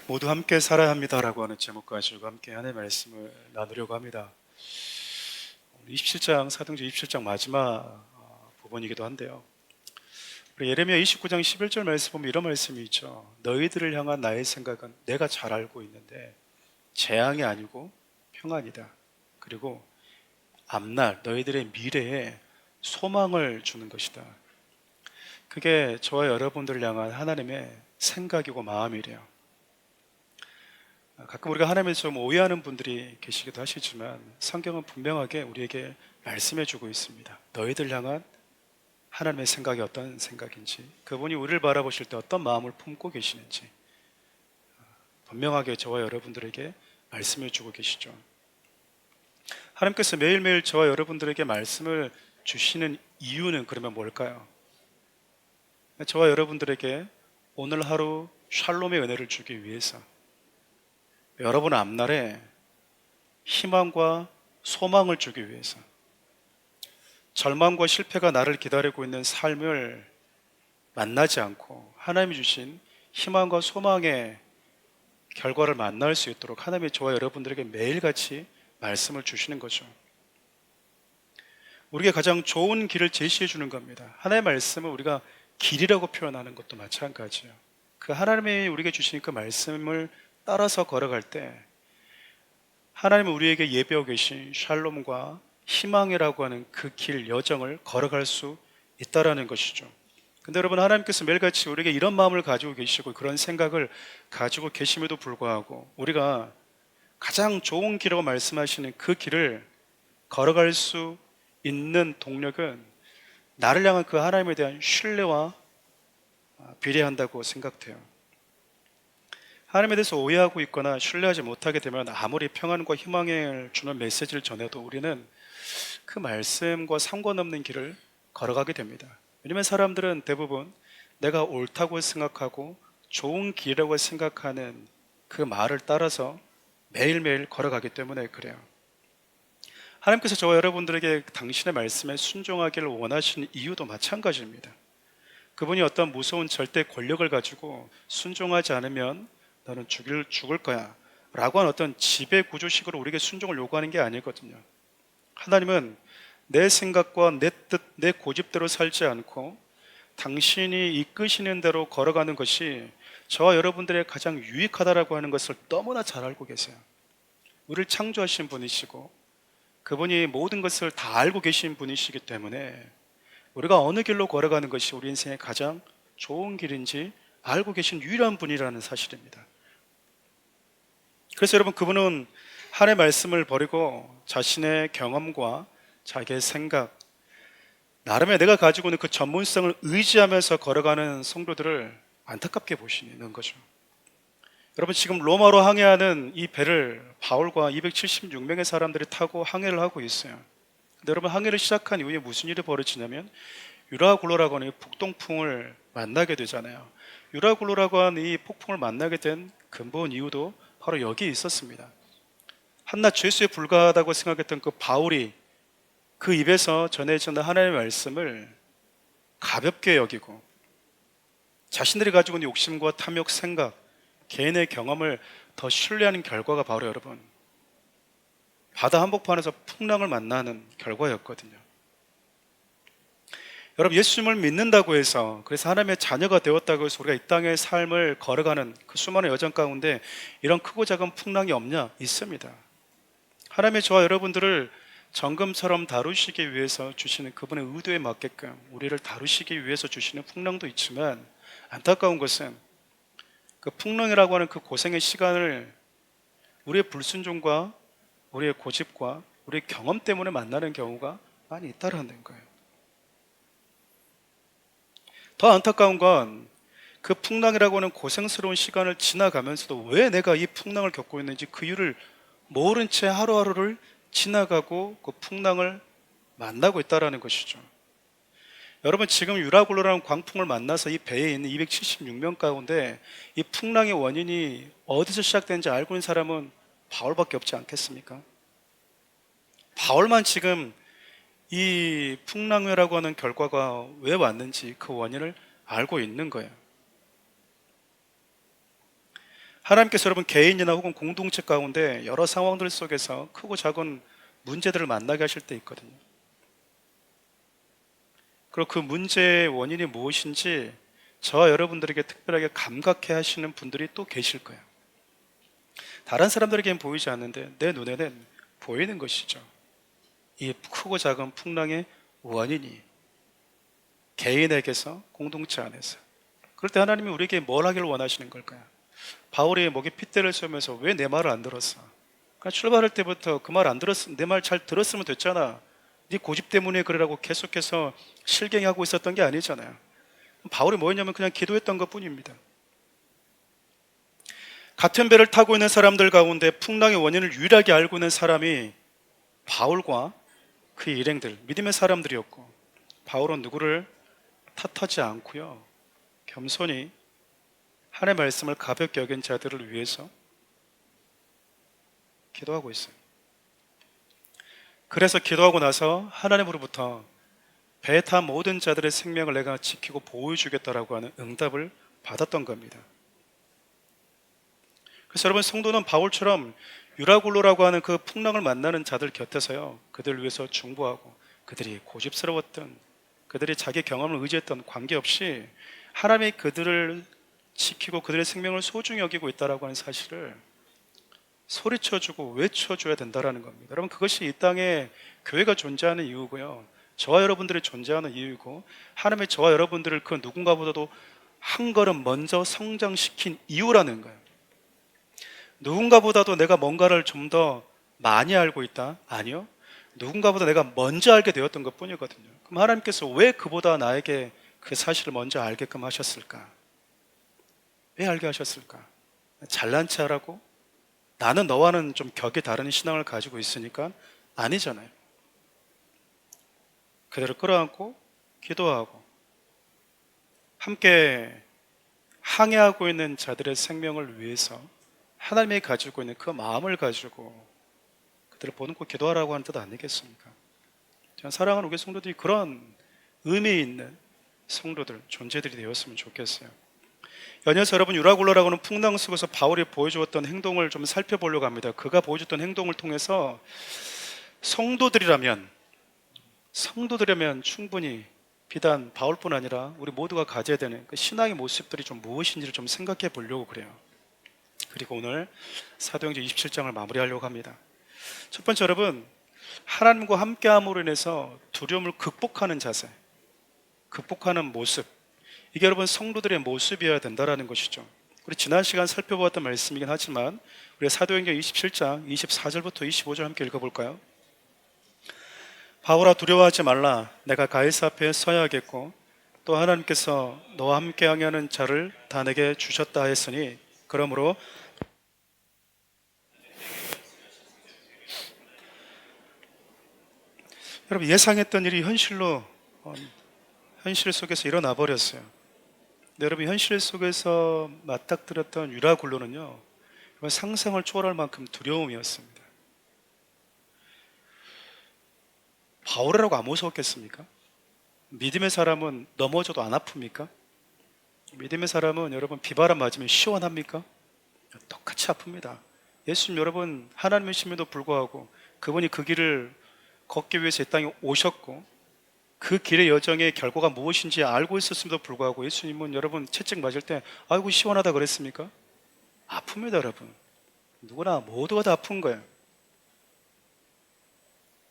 모두 함께 살아야 합니다라고 하는 제목 가지고 함께 하나님의 말씀을 나누려고 합니다. 27장 사도행전 27장 마지막 부분이기도 한데요. 우리 예레미야 29장 11절 말씀 보면 이런 말씀이 있죠. 너희들을 향한 나의 생각은 내가 잘 알고 있는데 재앙이 아니고 평안이다. 그리고 앞날 너희들의 미래에 소망을 주는 것이다. 그게 저와 여러분들을 향한 하나님의 생각이고 마음이래요. 가끔 우리가 하나님을 좀 오해하는 분들이 계시기도 하시지만 성경은 분명하게 우리에게 말씀해 주고 있습니다. 너희들 향한 하나님의 생각이 어떤 생각인지, 그분이 우리를 바라보실 때 어떤 마음을 품고 계시는지 분명하게 저와 여러분들에게 말씀해 주고 계시죠. 하나님께서 매일매일 저와 여러분들에게 말씀을 주시는 이유는 그러면 뭘까요? 저와 여러분들에게 오늘 하루 샬롬의 은혜를 주기 위해서, 여러분 앞날에 희망과 소망을 주기 위해서, 절망과 실패가 나를 기다리고 있는 삶을 만나지 않고 하나님이 주신 희망과 소망의 결과를 만날 수 있도록 하나님이 저와 여러분들에게 매일같이 말씀을 주시는 거죠. 우리에게 가장 좋은 길을 제시해 주는 겁니다. 하나님의 말씀을 우리가 길이라고 표현하는 것도 마찬가지예요. 그 하나님이 우리에게 주신 그 말씀을 따라서 걸어갈 때 하나님은 우리에게 예배하고 계신 샬롬과 희망이라고 하는 그 길 여정을 걸어갈 수 있다라는 것이죠. 근데 여러분, 하나님께서 매일같이 우리에게 이런 마음을 가지고 계시고 그런 생각을 가지고 계심에도 불구하고 우리가 가장 좋은 길이라고 말씀하시는 그 길을 걸어갈 수 있는 동력은 나를 향한 그 하나님에 대한 신뢰와 비례한다고 생각돼요. 하나님에 대해서 오해하고 있거나 신뢰하지 못하게 되면 아무리 평안과 희망을 주는 메시지를 전해도 우리는 그 말씀과 상관없는 길을 걸어가게 됩니다. 왜냐하면 사람들은 대부분 내가 옳다고 생각하고 좋은 길이라고 생각하는 그 말을 따라서 매일매일 걸어가기 때문에 그래요. 하나님께서 저와 여러분들에게 당신의 말씀에 순종하기를 원하시는 이유도 마찬가지입니다. 그분이 어떤 무서운 절대 권력을 가지고 순종하지 않으면 너는 죽을 거야 라고 하는 어떤 지배 구조식으로 우리에게 순종을 요구하는 게 아니거든요. 하나님은 내 생각과 내 뜻, 내 고집대로 살지 않고 당신이 이끄시는 대로 걸어가는 것이 저와 여러분들의 가장 유익하다라고 하는 것을 너무나 잘 알고 계세요. 우리를 창조하신 분이시고 그분이 모든 것을 다 알고 계신 분이시기 때문에 우리가 어느 길로 걸어가는 것이 우리 인생의 가장 좋은 길인지 알고 계신 유일한 분이라는 사실입니다. 그래서 여러분, 그분은 하나님의 말씀을 버리고 자신의 경험과 자기의 생각, 나름의 내가 가지고 있는 그 전문성을 의지하면서 걸어가는 성도들을 안타깝게 보시는 거죠. 여러분, 지금 로마로 항해하는 이 배를 바울과 276명의 사람들이 타고 항해를 하고 있어요. 근데 여러분, 항해를 시작한 이후에 무슨 일이 벌어지냐면 유라굴로라고 하는 이 폭동풍을 만나게 되잖아요. 유라굴로라고 하는 이 폭풍을 만나게 된 근본 이유도 바로 여기에 있었습니다. 한낱 죄수에 불과하다고 생각했던 그 바울이 그 입에서 전해지는 하나님의 말씀을 가볍게 여기고 자신들이 가지고 있는 욕심과 탐욕, 생각, 개인의 경험을 더 신뢰하는 결과가 바로 여러분, 바다 한복판에서 풍랑을 만나는 결과였거든요. 여러분, 예수님을 믿는다고 해서, 그래서 하나님의 자녀가 되었다고 해서 우리가 이 땅의 삶을 걸어가는 그 수많은 여정 가운데 이런 크고 작은 풍랑이 없냐? 있습니다. 하나님의 저와 여러분들을 정금처럼 다루시기 위해서 주시는 그분의 의도에 맞게끔 우리를 다루시기 위해서 주시는 풍랑도 있지만, 안타까운 것은 그 풍랑이라고 하는 그 고생의 시간을 우리의 불순종과 우리의 고집과 우리의 경험 때문에 만나는 경우가 많이 있다라는 거예요. 더 안타까운 건 그 풍랑이라고 하는 고생스러운 시간을 지나가면서도 왜 내가 이 풍랑을 겪고 있는지 그 이유를 모른 채 하루하루를 지나가고 그 풍랑을 만나고 있다는 것이죠. 여러분, 지금 유라굴로라는 광풍을 만나서 이 배에 있는 276명 가운데 이 풍랑의 원인이 어디서 시작되는지 알고 있는 사람은 바울밖에 없지 않겠습니까? 바울만 지금 이 풍랑회라고 하는 결과가 왜 왔는지 그 원인을 알고 있는 거예요. 하나님께서 여러분 개인이나 혹은 공동체 가운데 여러 상황들 속에서 크고 작은 문제들을 만나게 하실 때 있거든요. 그리고 그 문제의 원인이 무엇인지 저와 여러분들에게 특별하게 감각해 하시는 분들이 또 계실 거예요. 다른 사람들에게는 보이지 않는데 내 눈에는 보이는 것이죠. 이 크고 작은 풍랑의 원인이 개인에게서 공동체 안에서. 그럴 때 하나님이 우리에게 뭘 하기를 원하시는 걸까요? 바울이 목에 핏대를 쏘면서 왜 내 말을 안 들었어? 그러니까 출발할 때부터 그 말 안 들었으면 내 말 잘 들었으면 됐잖아. 네 고집 때문에 그러라고 계속해서 실갱이하고 있었던 게 아니잖아요. 바울이 뭐였냐면 그냥 기도했던 것 뿐입니다. 같은 배를 타고 있는 사람들 가운데 풍랑의 원인을 유일하게 알고 있는 사람이 바울과 그의 일행들, 믿음의 사람들이었고, 바울은 누구를 탓하지 않고요, 겸손히 하나님의 말씀을 가볍게 여긴 자들을 위해서 기도하고 있어요. 그래서 기도하고 나서 하나님으로부터 배에 탄 모든 자들의 생명을 내가 지키고 보호해주겠다라고 하는 응답을 받았던 겁니다. 그래서 여러분, 성도는 바울처럼 유라굴로라고 하는 그 풍랑을 만나는 자들 곁에서요, 그들을 위해서 중보하고, 그들이 고집스러웠던, 그들이 자기 경험을 의지했던 관계없이 하나님이 그들을 지키고 그들의 생명을 소중히 여기고 있다라고 하는 사실을 소리쳐주고 외쳐줘야 된다라는 겁니다. 여러분, 그것이 이 땅에 교회가 존재하는 이유고요, 저와 여러분들이 존재하는 이유이고, 하나님의 저와 여러분들을 그 누군가보다도 한 걸음 먼저 성장시킨 이유라는 거예요. 누군가보다도 내가 뭔가를 좀 더 많이 알고 있다? 아니요. 누군가보다 내가 먼저 알게 되었던 것 뿐이거든요. 그럼 하나님께서 왜 그보다 나에게 그 사실을 먼저 알게끔 하셨을까? 왜 알게 하셨을까? 잘난 체 하라고? 나는 너와는 좀 격이 다른 신앙을 가지고 있으니까? 아니잖아요. 그대로 끌어안고 기도하고 함께 항해하고 있는 자들의 생명을 위해서 하나님이 가지고 있는 그 마음을 가지고 그들을 보듬고 기도하라고 하는 뜻 아니겠습니까? 저는 사랑하는 우리 성도들이 그런 의미 있는 성도들, 존재들이 되었으면 좋겠어요. 연이어서 여러분, 유라굴로라고 하는 풍랑 속에서 바울이 보여주었던 행동을 좀 살펴보려고 합니다. 그가 보여줬던 행동을 통해서 성도들이라면 충분히 비단 바울뿐 아니라 우리 모두가 가져야 되는 그 신앙의 모습들이 좀 무엇인지를 좀 생각해 보려고 그래요. 그리고 오늘 사도행전 27장을 마무리하려고 합니다. 첫 번째, 여러분, 하나님과 함께함으로 인해서 두려움을 극복하는 자세, 극복하는 모습, 이게 여러분 성도들의 모습이어야 된다는 것이죠. 우리 지난 시간 살펴보았던 말씀이긴 하지만 우리 사도행전 27장 24절부터 25절 함께 읽어볼까요? 바울아, 두려워하지 말라. 내가 가이사 앞에 서야겠고 또 하나님께서 너와 함께 항해하는 자를 다 내게 주셨다 했으니, 그러므로 여러분, 예상했던 일이 현실 속에서 일어나 버렸어요. 근데 여러분, 현실 속에서 맞닥뜨렸던 유라굴로는요, 상상을 초월할 만큼 두려움이었습니다. 바울이라고 안 무서웠겠습니까? 믿음의 사람은 넘어져도 안 아픕니까? 믿음의 사람은 여러분 비바람 맞으면 시원합니까? 똑같이 아픕니다. 예수님, 여러분 하나님이심에도 불구하고 그분이 그 길을 걷기 위해서 이 땅에 오셨고 그 길의 여정의 결과가 무엇인지 알고 있었음에도 불구하고 예수님은 여러분 채찍 맞을 때 아이고 시원하다 그랬습니까? 아픕니다. 여러분, 누구나 모두가 다 아픈 거예요.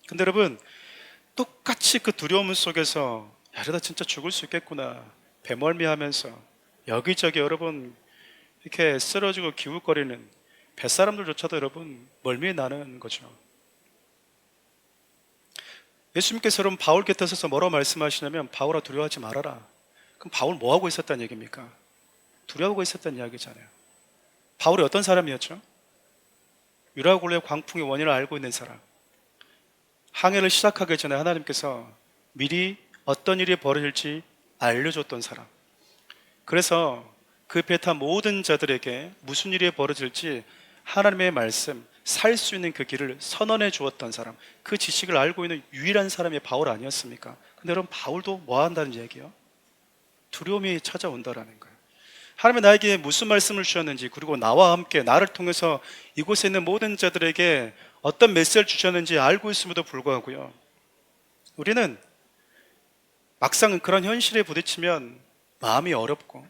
근데 여러분, 똑같이 그 두려움 속에서 야, 이러다 진짜 죽을 수 있겠구나 배멀미하면서 여기저기 여러분 이렇게 쓰러지고 기웃거리는 뱃사람들조차도 여러분 멀미에 나는 거죠. 예수님께서 여러분 바울 곁에 서서 뭐라고 말씀하시냐면, 바울아 두려워하지 말아라. 그럼 바울 뭐 하고 있었다는 얘기입니까? 두려워하고 있었다는 이야기잖아요. 바울이 어떤 사람이었죠? 유라굴로의 광풍의 원인을 알고 있는 사람, 항해를 시작하기 전에 하나님께서 미리 어떤 일이 벌어질지 알려줬던 사람, 그래서 그 배 탄 모든 자들에게 무슨 일이 벌어질지 하나님의 말씀, 살 수 있는 그 길을 선언해 주었던 사람, 그 지식을 알고 있는 유일한 사람이 바울 아니었습니까? 근데 여러분, 바울도 뭐 한다는 얘기예요? 두려움이 찾아온다라는 거예요. 하나님이 나에게 무슨 말씀을 주셨는지, 그리고 나와 함께 나를 통해서 이곳에 있는 모든 자들에게 어떤 메시지를 주셨는지 알고 있음에도 불구하고요, 우리는 막상 그런 현실에 부딪히면 마음이 어렵고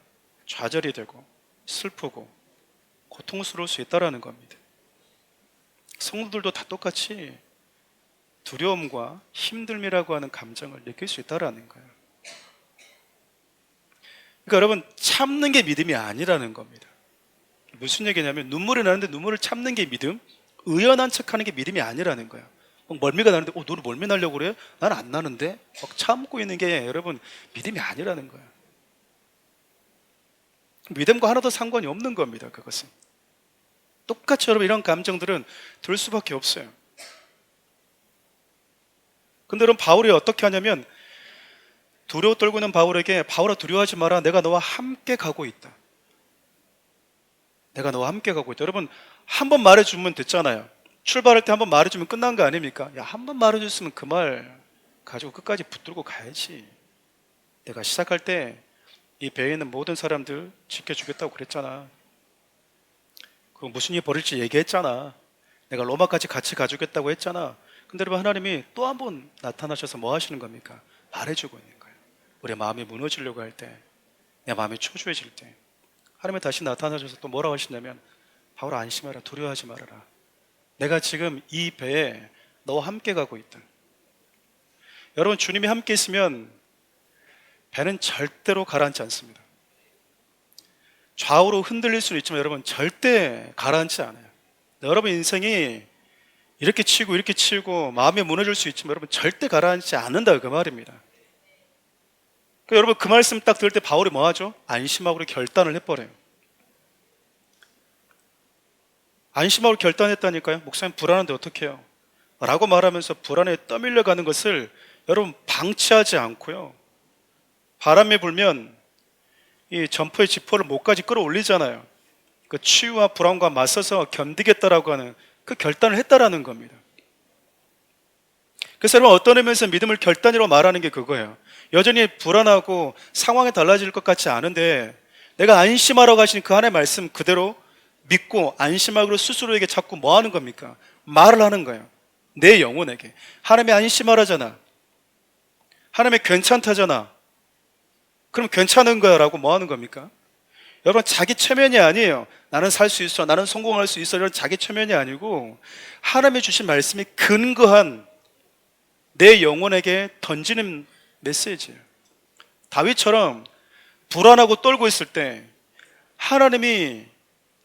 좌절이 되고 슬프고 고통스러울 수 있다는 겁니다. 성도들도 다 똑같이 두려움과 힘듦이라고 하는 감정을 느낄 수 있다는 거예요. 그러니까 여러분, 참는 게 믿음이 아니라는 겁니다. 무슨 얘기냐면, 눈물이 나는데 눈물을 참는 게 믿음, 의연한 척하는 게 믿음이 아니라는 거예요. 막 멀미가 나는데 너는 멀미 나려고 그래? 난 안 나는데? 막 참고 있는 게 여러분 믿음이 아니라는 거예요. 믿음과 하나도 상관이 없는 겁니다. 그것은 똑같이 여러분 이런 감정들은 들 수밖에 없어요. 근데 여러분, 바울이 어떻게 하냐면, 두려워 떨고 있는 바울에게, 바울아 두려워하지 마라, 내가 너와 함께 가고 있다. 내가 너와 함께 가고 있다. 여러분, 한 번 말해주면 됐잖아요. 출발할 때 한 번 말해주면 끝난 거 아닙니까? 야, 한 번 말해줬으면 그 말 가지고 끝까지 붙들고 가야지. 내가 시작할 때 이 배에 있는 모든 사람들 지켜주겠다고 그랬잖아. 그 무슨 일 벌일지 얘기했잖아. 내가 로마까지 같이 가주겠다고 했잖아. 근데 여러분, 하나님이 또 한 번 나타나셔서 뭐 하시는 겁니까? 말해주고 있는 거예요. 우리 마음이 무너지려고 할 때, 내 마음이 초조해질 때 하나님이 다시 나타나셔서 또 뭐라고 하시냐면, 바울아 안심하라, 두려워하지 말아라. 내가 지금 이 배에 너와 함께 가고 있다. 여러분, 주님이 함께 있으면 배는 절대로 가라앉지 않습니다. 좌우로 흔들릴 수는 있지만 여러분, 절대 가라앉지 않아요. 여러분 인생이 이렇게 치고 이렇게 치고 마음이 무너질 수 있지만 여러분, 절대 가라앉지 않는다, 그 말입니다. 그러니까 여러분, 그 말씀 딱 들을 때 바울이 뭐 하죠? 안심하고 결단을 해버려요. 안심하고 결단했다니까요. 목사님 불안한데 어떻게 해요? 라고 말하면서 불안에 떠밀려 가는 것을 여러분 방치하지 않고요, 바람이 불면 이 점퍼의 지퍼를 목까지 끌어올리잖아요. 그 치유와 불안과 맞서서 견디겠다라고 하는 그 결단을 했다라는 겁니다. 그래서 여러분, 어떤 의미에서 믿음을 결단이라고 말하는 게 그거예요. 여전히 불안하고 상황이 달라질 것 같지 않은데 내가 안심하라고 하신 그 하나님의 말씀 그대로 믿고 안심하기로 스스로에게 자꾸 뭐 하는 겁니까? 말을 하는 거예요. 내 영혼에게. 하나님이 안심하라잖아. 하나님이 괜찮다잖아. 그럼 괜찮은 거야 라고 뭐 하는 겁니까? 여러분, 자기 체면이 아니에요. 나는 살 수 있어, 나는 성공할 수 있어, 이런 자기 체면이 아니고 하나님이 주신 말씀이 근거한 내 영혼에게 던지는 메시지예요. 다윗처럼 불안하고 떨고 있을 때 하나님이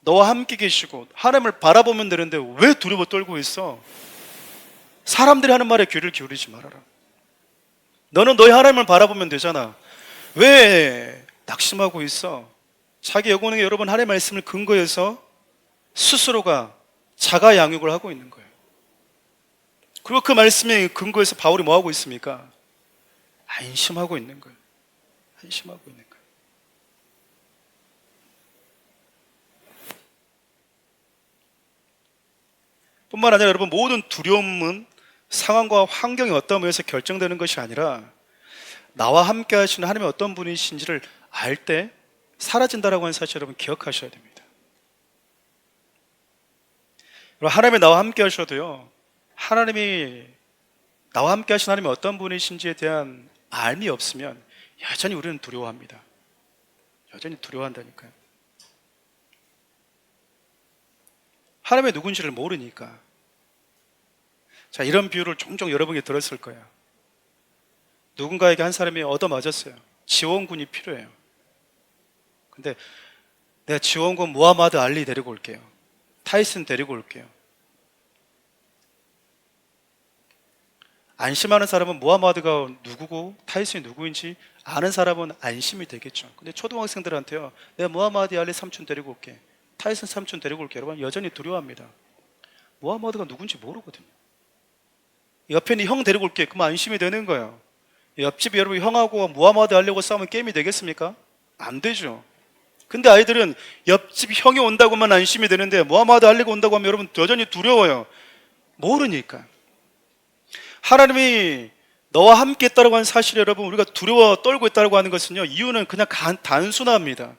너와 함께 계시고 하나님을 바라보면 되는데 왜 두려워 떨고 있어? 사람들이 하는 말에 귀를 기울이지 말아라. 너는 너희 하나님을 바라보면 되잖아. 왜 낙심하고 있어? 자기 영혼에게 여러분 하나님의 말씀을 근거해서 스스로가 자가 양육을 하고 있는 거예요. 그리고 그 말씀에 근거해서 바울이 뭐 하고 있습니까? 안심하고 있는 거예요. 안심하고 있는 거예요. 뿐만 아니라 여러분, 모든 두려움은 상황과 환경이 어떤 면에서 결정되는 것이 아니라 나와 함께 하시는 하나님이 어떤 분이신지를 알 때 사라진다라고 하는 사실 여러분 기억하셔야 됩니다. 여러분, 하나님이 나와 함께 하셔도요, 하나님이 나와 함께 하신 하나님이 어떤 분이신지에 대한 알미 없으면 여전히 우리는 두려워합니다. 여전히 두려워한다니까요. 하나님이 누군지를 모르니까. 자, 이런 비유를 종종 여러분이 들었을 거예요. 누군가에게 한 사람이 얻어맞았어요. 지원군이 필요해요. 근데 내가 지원군 무하마드 알리 데리고 올게요. 타이슨 데리고 올게요. 안심하는 사람은 무하마드가 누구고 타이슨이 누구인지 아는 사람은 안심이 되겠죠. 근데 초등학생들한테요, 내가 무하마드 알리 삼촌 데리고 올게, 타이슨 삼촌 데리고 올게, 여러분 여전히 두려워합니다. 무하마드가 누군지 모르거든요. 옆에 있는 형 데리고 올게, 그러면 안심이 되는 거예요. 옆집 여러분 형하고 무하마드 알리하고 싸우면 게임이 되겠습니까? 안 되죠. 근데 아이들은 옆집 형이 온다고만 안심이 되는데 무하마드 알리가 온다고 하면 여러분 여전히 두려워요. 모르니까. 하나님이 너와 함께 했다고 하는 사실에 여러분 우리가 두려워 떨고 있다고 하는 것은요, 이유는 그냥 단순합니다.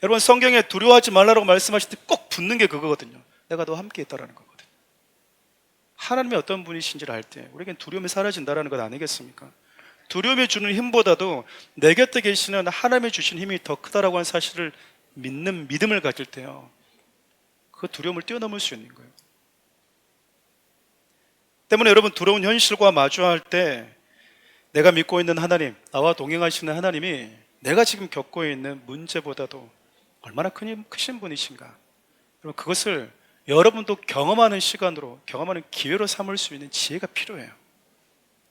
여러분 성경에 두려워하지 말라고 말씀하실 때 꼭 붙는 게 그거거든요. 내가 너와 함께 있다라는 거거든요. 하나님이 어떤 분이신지를 알 때 우리에겐 두려움이 사라진다라는 것 아니겠습니까? 두려움이 주는 힘보다도 내 곁에 계시는 하나님이 주신 힘이 더 크다라고 하는 사실을 믿는 믿음을 가질 때요, 그 두려움을 뛰어넘을 수 있는 거예요. 때문에 여러분 두려운 현실과 마주할 때 내가 믿고 있는 하나님, 나와 동행하시는 하나님이 내가 지금 겪고 있는 문제보다도 얼마나 크신 분이신가, 여러분 그것을 여러분도 경험하는 시간으로, 경험하는 기회로 삼을 수 있는 지혜가 필요해요.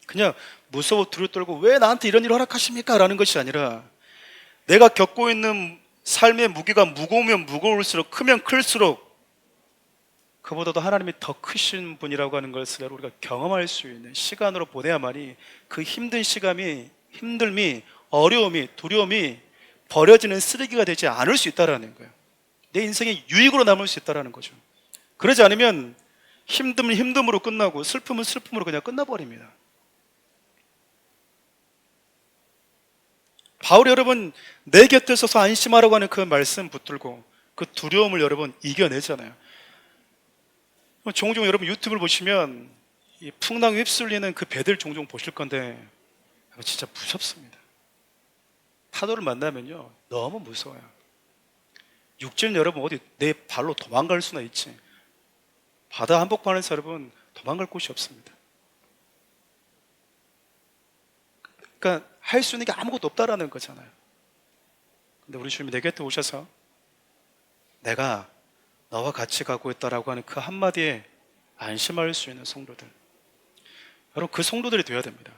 그냥 무서워 두려워 떨고 왜 나한테 이런 일 허락하십니까? 라는 것이 아니라 내가 겪고 있는 삶의 무게가 무거우면 무거울수록, 크면 클수록 그보다도 하나님이 더 크신 분이라고 하는 것을 우리가 경험할 수 있는 시간으로 보내야만이 그 힘든 시간이, 힘듦이, 어려움이, 두려움이 버려지는 쓰레기가 되지 않을 수 있다는 거예요. 내 인생의 유익으로 남을 수 있다는 거죠. 그러지 않으면 힘듦은 힘듦으로 끝나고 슬픔은 슬픔으로 그냥 끝나버립니다. 바울이 여러분 내 곁에 서서 안심하라고 하는 그 말씀 붙들고 그 두려움을 여러분 이겨내잖아요. 종종 여러분 유튜브를 보시면 이 풍랑에 휩쓸리는 그 배들 종종 보실 건데 진짜 무섭습니다. 파도를 만나면요 너무 무서워요. 육지는 여러분 어디 내 발로 도망갈 수나 있지, 바다 한복판에서 여러분 도망갈 곳이 없습니다. 그러니까 할 수 있는 게 아무것도 없다라는 거잖아요. 근데 우리 주님이 내 곁에 오셔서 내가 너와 같이 가고 있다라고 하는 그 한마디에 안심할 수 있는 성도들, 여러분 그 성도들이 되어야 됩니다.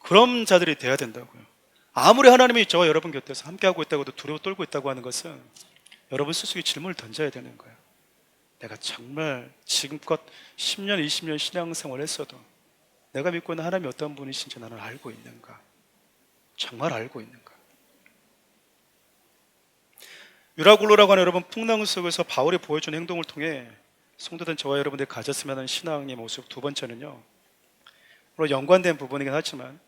그런 자들이 되어야 된다고요. 아무리 하나님이 저와 여러분 곁에서 함께하고 있다고 해도 두려워 떨고 있다고 하는 것은 여러분 스스로 질문을 던져야 되는 거예요. 내가 정말 지금껏 10년, 20년 신앙생활을 했어도 내가 믿고 있는 하나님이 어떤 분이신지 나는 알고 있는가? 정말 알고 있는가? 유라굴로라고 하는 여러분 풍랑 속에서 바울이 보여준 행동을 통해 성도된 저와 여러분들이 가졌으면 하는 신앙의 모습, 두 번째는요, 물론 연관된 부분이긴 하지만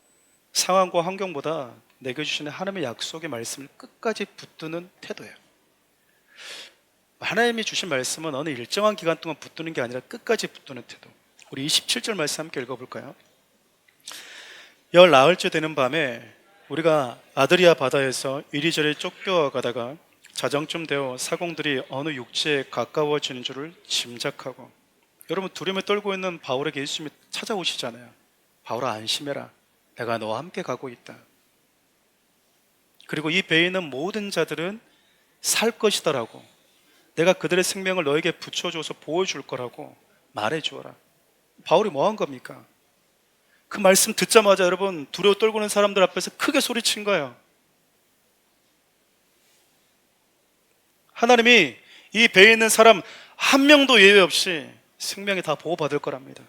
상황과 환경보다 내게 주시는 하나님의 약속의 말씀을 끝까지 붙드는 태도예요. 하나님이 주신 말씀은 어느 일정한 기간 동안 붙드는 게 아니라 끝까지 붙드는 태도. 우리 27절 말씀 함께 읽어볼까요? 열 나흘째 되는 밤에 우리가 아드리아 바다에서 이리저리 쫓겨가다가 자정쯤 되어 사공들이 어느 육지에 가까워지는 줄을 짐작하고, 여러분 두려움에 떨고 있는 바울에게 예수님이 찾아오시잖아요. 바울아 안심해라, 내가 너와 함께 가고 있다. 그리고 이 배에 있는 모든 자들은 살 것이다라고, 내가 그들의 생명을 너에게 붙여줘서 보여줄 거라고 말해주어라. 바울이 뭐 한 겁니까? 그 말씀 듣자마자 여러분 두려워 떨고 있는 사람들 앞에서 크게 소리친 거예요. 하나님이 이 배에 있는 사람 한 명도 예외 없이 생명이 다 보호받을 거랍니다.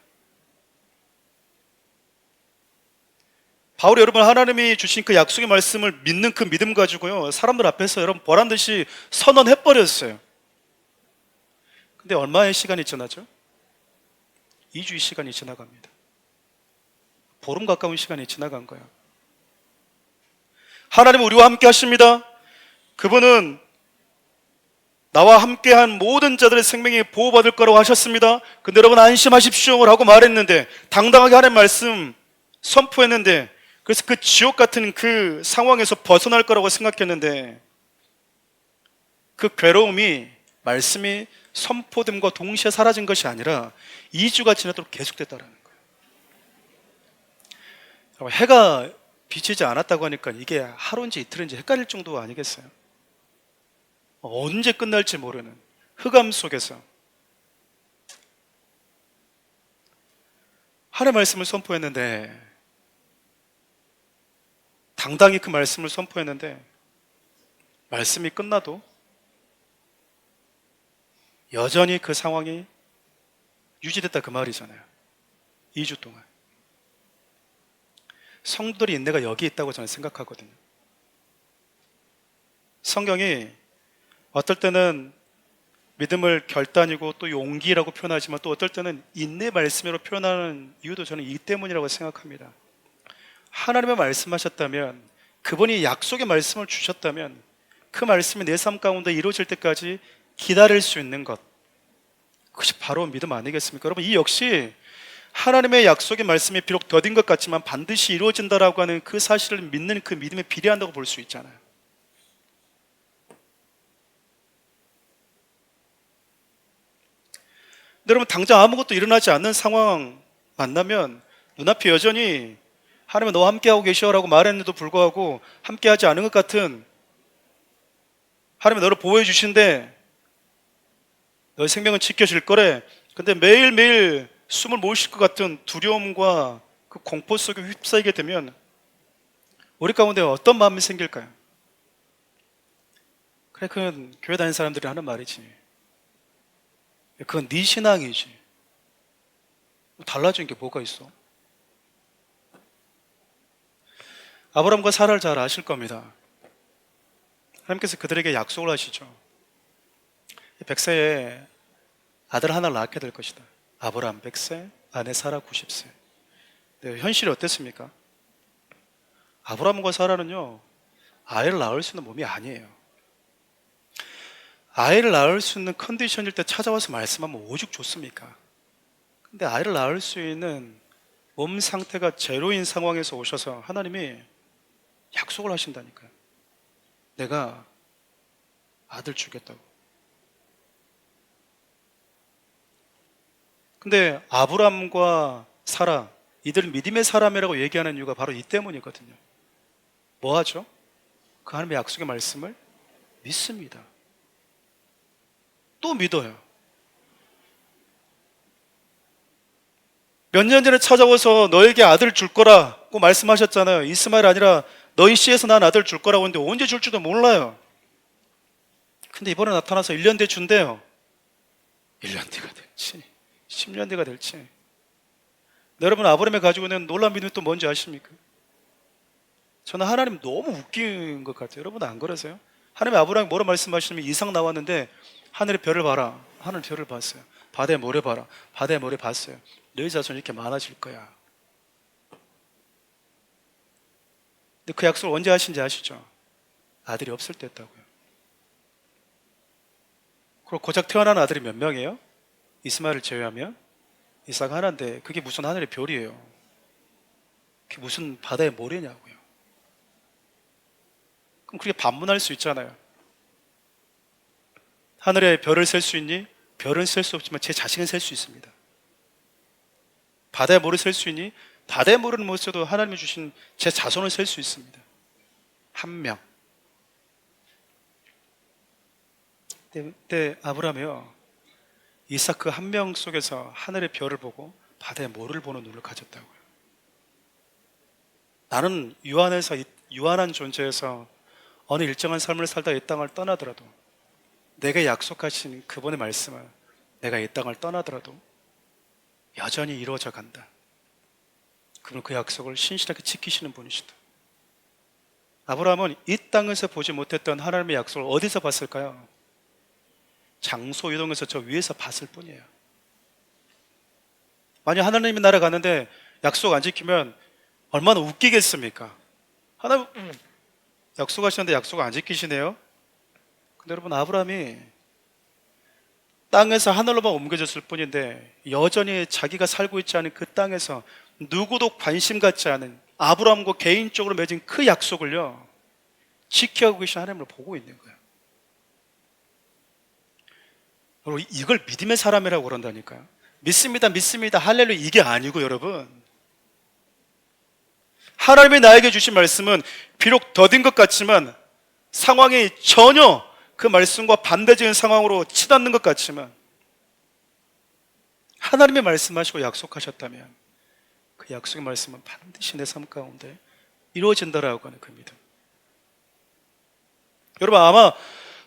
바울이 여러분 하나님이 주신 그 약속의 말씀을 믿는 그 믿음 가지고요 사람들 앞에서 여러분 보란듯이 선언해버렸어요. 근데 얼마의 시간이 지나죠? 2주의 시간이 지나갑니다. 보름 가까운 시간이 지나간 거예요. 하나님은 우리와 함께 하십니다. 그분은 나와 함께한 모든 자들의 생명이 보호받을 거라고 하셨습니다. 근데 여러분 안심하십시오 라고 말했는데, 당당하게 하나님 말씀 선포했는데, 그래서 그 지옥 같은 그 상황에서 벗어날 거라고 생각했는데 그 괴로움이 말씀이 선포됨과 동시에 사라진 것이 아니라 2주가 지나도록 계속됐다는 거예요. 해가 비치지 않았다고 하니까 이게 하루인지 이틀인지 헷갈릴 정도 아니겠어요? 언제 끝날지 모르는 흑암 속에서 하나님의 말씀을 선포했는데, 당당히 그 말씀을 선포했는데 말씀이 끝나도 여전히 그 상황이 유지됐다 그 말이잖아요. 2주 동안. 성도들의 인내가 여기 있다고 저는 생각하거든요. 성경이 어떨 때는 믿음을 결단이고 또 용기라고 표현하지만 또 어떨 때는 인내 말씀으로 표현하는 이유도 저는 이 때문이라고 생각합니다. 하나님의 말씀하셨다면, 그분이 약속의 말씀을 주셨다면 그 말씀이 내 삶 가운데 이루어질 때까지 기다릴 수 있는 것, 그것이 바로 믿음 아니겠습니까? 여러분, 이 역시 하나님의 약속의 말씀이 비록 더딘 것 같지만 반드시 이루어진다라고 하는 그 사실을 믿는 그 믿음에 비례한다고 볼 수 있잖아요. 근데 여러분, 당장 아무것도 일어나지 않는 상황 만나면 눈앞에 여전히 하나님은 너와 함께하고 계시오라고 말했는데도 불구하고 함께하지 않은 것 같은, 하나님은 너를 보호해 주신데 너의 생명은 지켜질 거래, 근데 매일매일 숨을 못 쉴 것 같은 두려움과 그 공포 속에 휩싸이게 되면 우리 가운데 어떤 마음이 생길까요? 그래, 그건 교회 다니는 사람들이 하는 말이지, 그건 네 신앙이지, 달라진 게 뭐가 있어? 아브라함과 사라를 잘 아실 겁니다. 하나님께서 그들에게 약속을 하시죠. 100세에 아들 하나를 낳게 될 것이다. 아브라함 100세, 아내 사라 90세. 네, 현실이 어땠습니까? 아브라함과 사라는요, 아이를 낳을 수 있는 몸이 아니에요. 아이를 낳을 수 있는 컨디션일 때 찾아와서 말씀하면 오죽 좋습니까? 근데 아이를 낳을 수 있는 몸 상태가 제로인 상황에서 오셔서 하나님이 약속을 하신다니까요. 내가 아들 주겠다고. 근데 아브람과 사라, 이들 믿음의 사람이라고 얘기하는 이유가 바로 이 때문이거든요. 뭐 하죠? 그 하나님의 약속의 말씀을 믿습니다. 또 믿어요. 몇 년 전에 찾아와서 너에게 아들 줄 거라고 말씀하셨잖아요. 이스마엘 아니라 너희 씨에서 난 아들 줄 거라고 했는데 언제 줄지도 몰라요. 근데 이번에 나타나서 1년 뒤에 준대요. 1년 뒤가 될지 10년 뒤가 될지. 여러분, 아브라함이 가지고 있는 놀라운 믿음이 또 뭔지 아십니까? 저는 하나님 너무 웃긴 것 같아요. 여러분 안 그러세요? 하나님이 아브라함이 뭐라 말씀하시냐면, 이상 나왔는데 하늘의 별을 봐라. 하늘 별을 봤어요. 바다의 모래 봐라. 바다의 모래 봤어요. 너희 자손이 이렇게 많아질 거야. 근데 그 약속을 언제 하신지 아시죠? 아들이 없을 때 했다고요. 그리고 고작 태어난 아들이 몇 명이에요? 이스마엘을 제외하면 이삭 하나인데 그게 무슨 하늘의 별이에요? 그게 무슨 바다의 모래냐고요. 그럼 그게 반문할 수 있잖아요. 하늘의 별을 셀 수 있니? 별은 셀 수 없지만 제 자신은 셀 수 있습니다. 바다의 모래를 셀 수 있니? 바다의 모래는 못 써도 하나님이 주신 제 자손을 셀 수 있습니다. 한 명. 그때 아브라함이요, 이삭 그 한 명 속에서 하늘의 별을 보고 바다의 모래를 보는 눈을 가졌다고요. 나는 유한한 존재에서 어느 일정한 삶을 살다 이 땅을 떠나더라도, 내가 약속하신 그분의 말씀은 내가 이 땅을 떠나더라도 여전히 이루어져 간다. 그분 그 약속을 신실하게 지키시는 분이시다. 아브라함은 이 땅에서 보지 못했던 하나님의 약속을 어디서 봤을까요? 장소 이동해서 저 위에서 봤을 뿐이에요. 만약 하나님의 나라 가는데 약속 안 지키면 얼마나 웃기겠습니까? 하나님 약속하시는데 약속 안 지키시네요. 근데 여러분, 아브라함이 땅에서 하늘로만 옮겨졌을 뿐인데 여전히 자기가 살고 있지 않은 그 땅에서 누구도 관심 갖지 않은 아브라함과 개인적으로 맺은 그 약속을요, 지켜가고 계신 하나님을 보고 있는 거예요. 여러분, 이걸 믿음의 사람이라고 그런다니까요. 믿습니다, 믿습니다, 할렐루야, 이게 아니고, 여러분, 하나님이 나에게 주신 말씀은 비록 더딘 것 같지만, 상황이 전혀 그 말씀과 반대적인 상황으로 치닫는 것 같지만, 하나님이 말씀하시고 약속하셨다면 그 약속의 말씀은 반드시 내 삶 가운데 이루어진다라고 하는 그 믿음. 여러분, 아마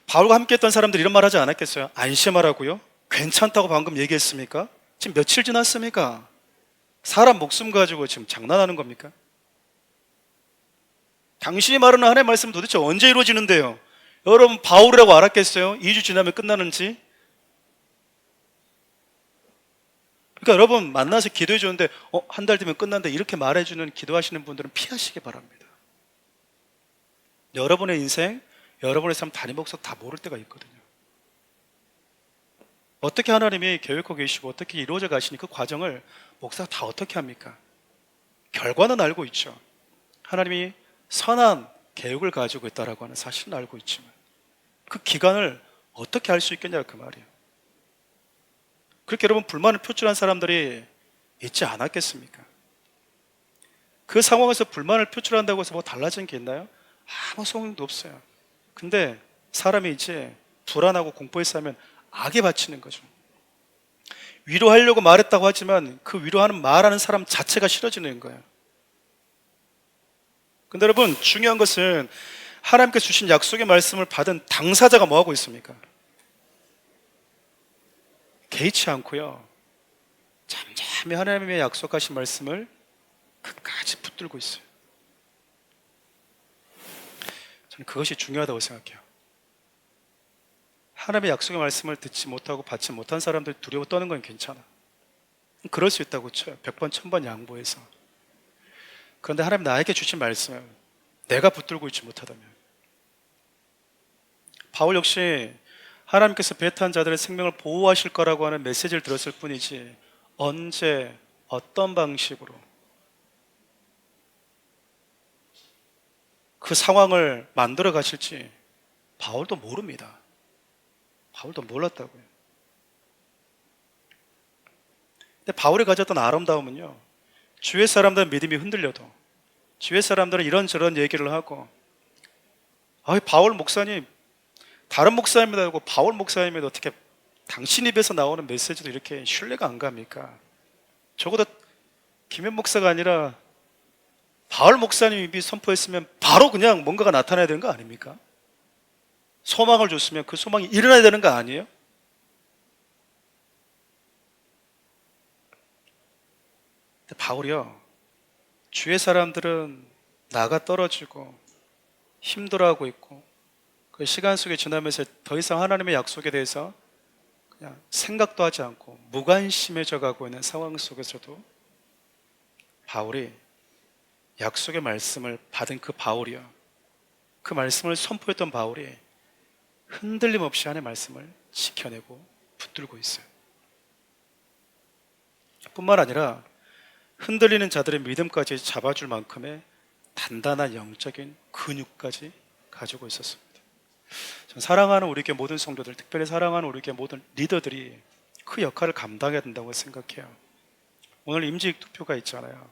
바울과 함께 했던 사람들이 이런 말 하지 않았겠어요? 안심하라고요? 괜찮다고 방금 얘기했습니까? 지금 며칠 지났습니까? 사람 목숨 가지고 지금 장난하는 겁니까? 당신이 말하는 하나님의 말씀은 도대체 언제 이루어지는데요? 여러분, 바울이라고 알았겠어요? 2주 지나면 끝나는지? 그러니까 여러분, 만나서 기도해 주는데 한 달 뒤면 끝난다 이렇게 말해주는 기도하시는 분들은 피하시기 바랍니다. 여러분의 인생, 여러분의 삶 담임 목사 다 모를 때가 있거든요. 어떻게 하나님이 계획하고 계시고 어떻게 이루어져 가시니 그 과정을 목사가 다 어떻게 합니까? 결과는 알고 있죠. 하나님이 선한 계획을 가지고 있다라고 하는 사실은 알고 있지만 그 기간을 어떻게 알 수 있겠냐 그 말이에요. 그렇게 여러분 불만을 표출한 사람들이 있지 않았겠습니까? 그 상황에서 불만을 표출한다고 해서 뭐 달라진 게 있나요? 아무 소용도 없어요. 근데 사람이 이제 불안하고 공포에 쌓이면 악에 바치는 거죠. 위로하려고 말했다고 하지만 그 위로하는 말하는 사람 자체가 싫어지는 거예요. 근데 여러분 중요한 것은 하나님께서 주신 약속의 말씀을 받은 당사자가 뭐 하고 있습니까? 개의치 않고요, 잠잠히 하나님의 약속하신 말씀을 끝까지 붙들고 있어요. 저는 그것이 중요하다고 생각해요. 하나님의 약속의 말씀을 듣지 못하고 받지 못한 사람들 두려워 떠는 건 괜찮아. 그럴 수 있다고 쳐요. 100번 1000번 양보해서. 그런데 하나님 나에게 주신 말씀을 내가 붙들고 있지 못하다면, 바울 역시 하나님께서 배타한 자들의 생명을 보호하실 거라고 하는 메시지를 들었을 뿐이지 언제 어떤 방식으로 그 상황을 만들어 가실지 바울도 모릅니다. 바울도 몰랐다고요. 근데 바울이 가졌던 아름다움은요, 주의 사람들은 믿음이 흔들려도 주의 사람들은 이런저런 얘기를 하고, 바울 목사님, 다른 목사님이다 하고 바울 목사님이 어떻게 당신 입에서 나오는 메시지도 이렇게 신뢰가 안 갑니까? 적어도 김현 목사가 아니라 바울 목사님 입이 선포했으면 바로 그냥 뭔가가 나타나야 되는 거 아닙니까? 소망을 줬으면 그 소망이 일어나야 되는 거 아니에요? 근데 바울이요, 주의 사람들은 나가 떨어지고 힘들어하고 있고 그 시간 속에 지나면서 더 이상 하나님의 약속에 대해서 그냥 생각도 하지 않고 무관심해져 가고 있는 상황 속에서도 바울이 약속의 말씀을 받은 그 바울이요, 그 말씀을 선포했던 바울이 흔들림 없이 하나님의 말씀을 지켜내고 붙들고 있어요. 뿐만 아니라 흔들리는 자들의 믿음까지 잡아줄 만큼의 단단한 영적인 근육까지 가지고 있었습니다. 전 사랑하는 우리 교회 모든 성도들, 특별히 사랑하는 우리 교회 모든 리더들이 그 역할을 감당해야 된다고 생각해요. 오늘 임직 투표가 있잖아요.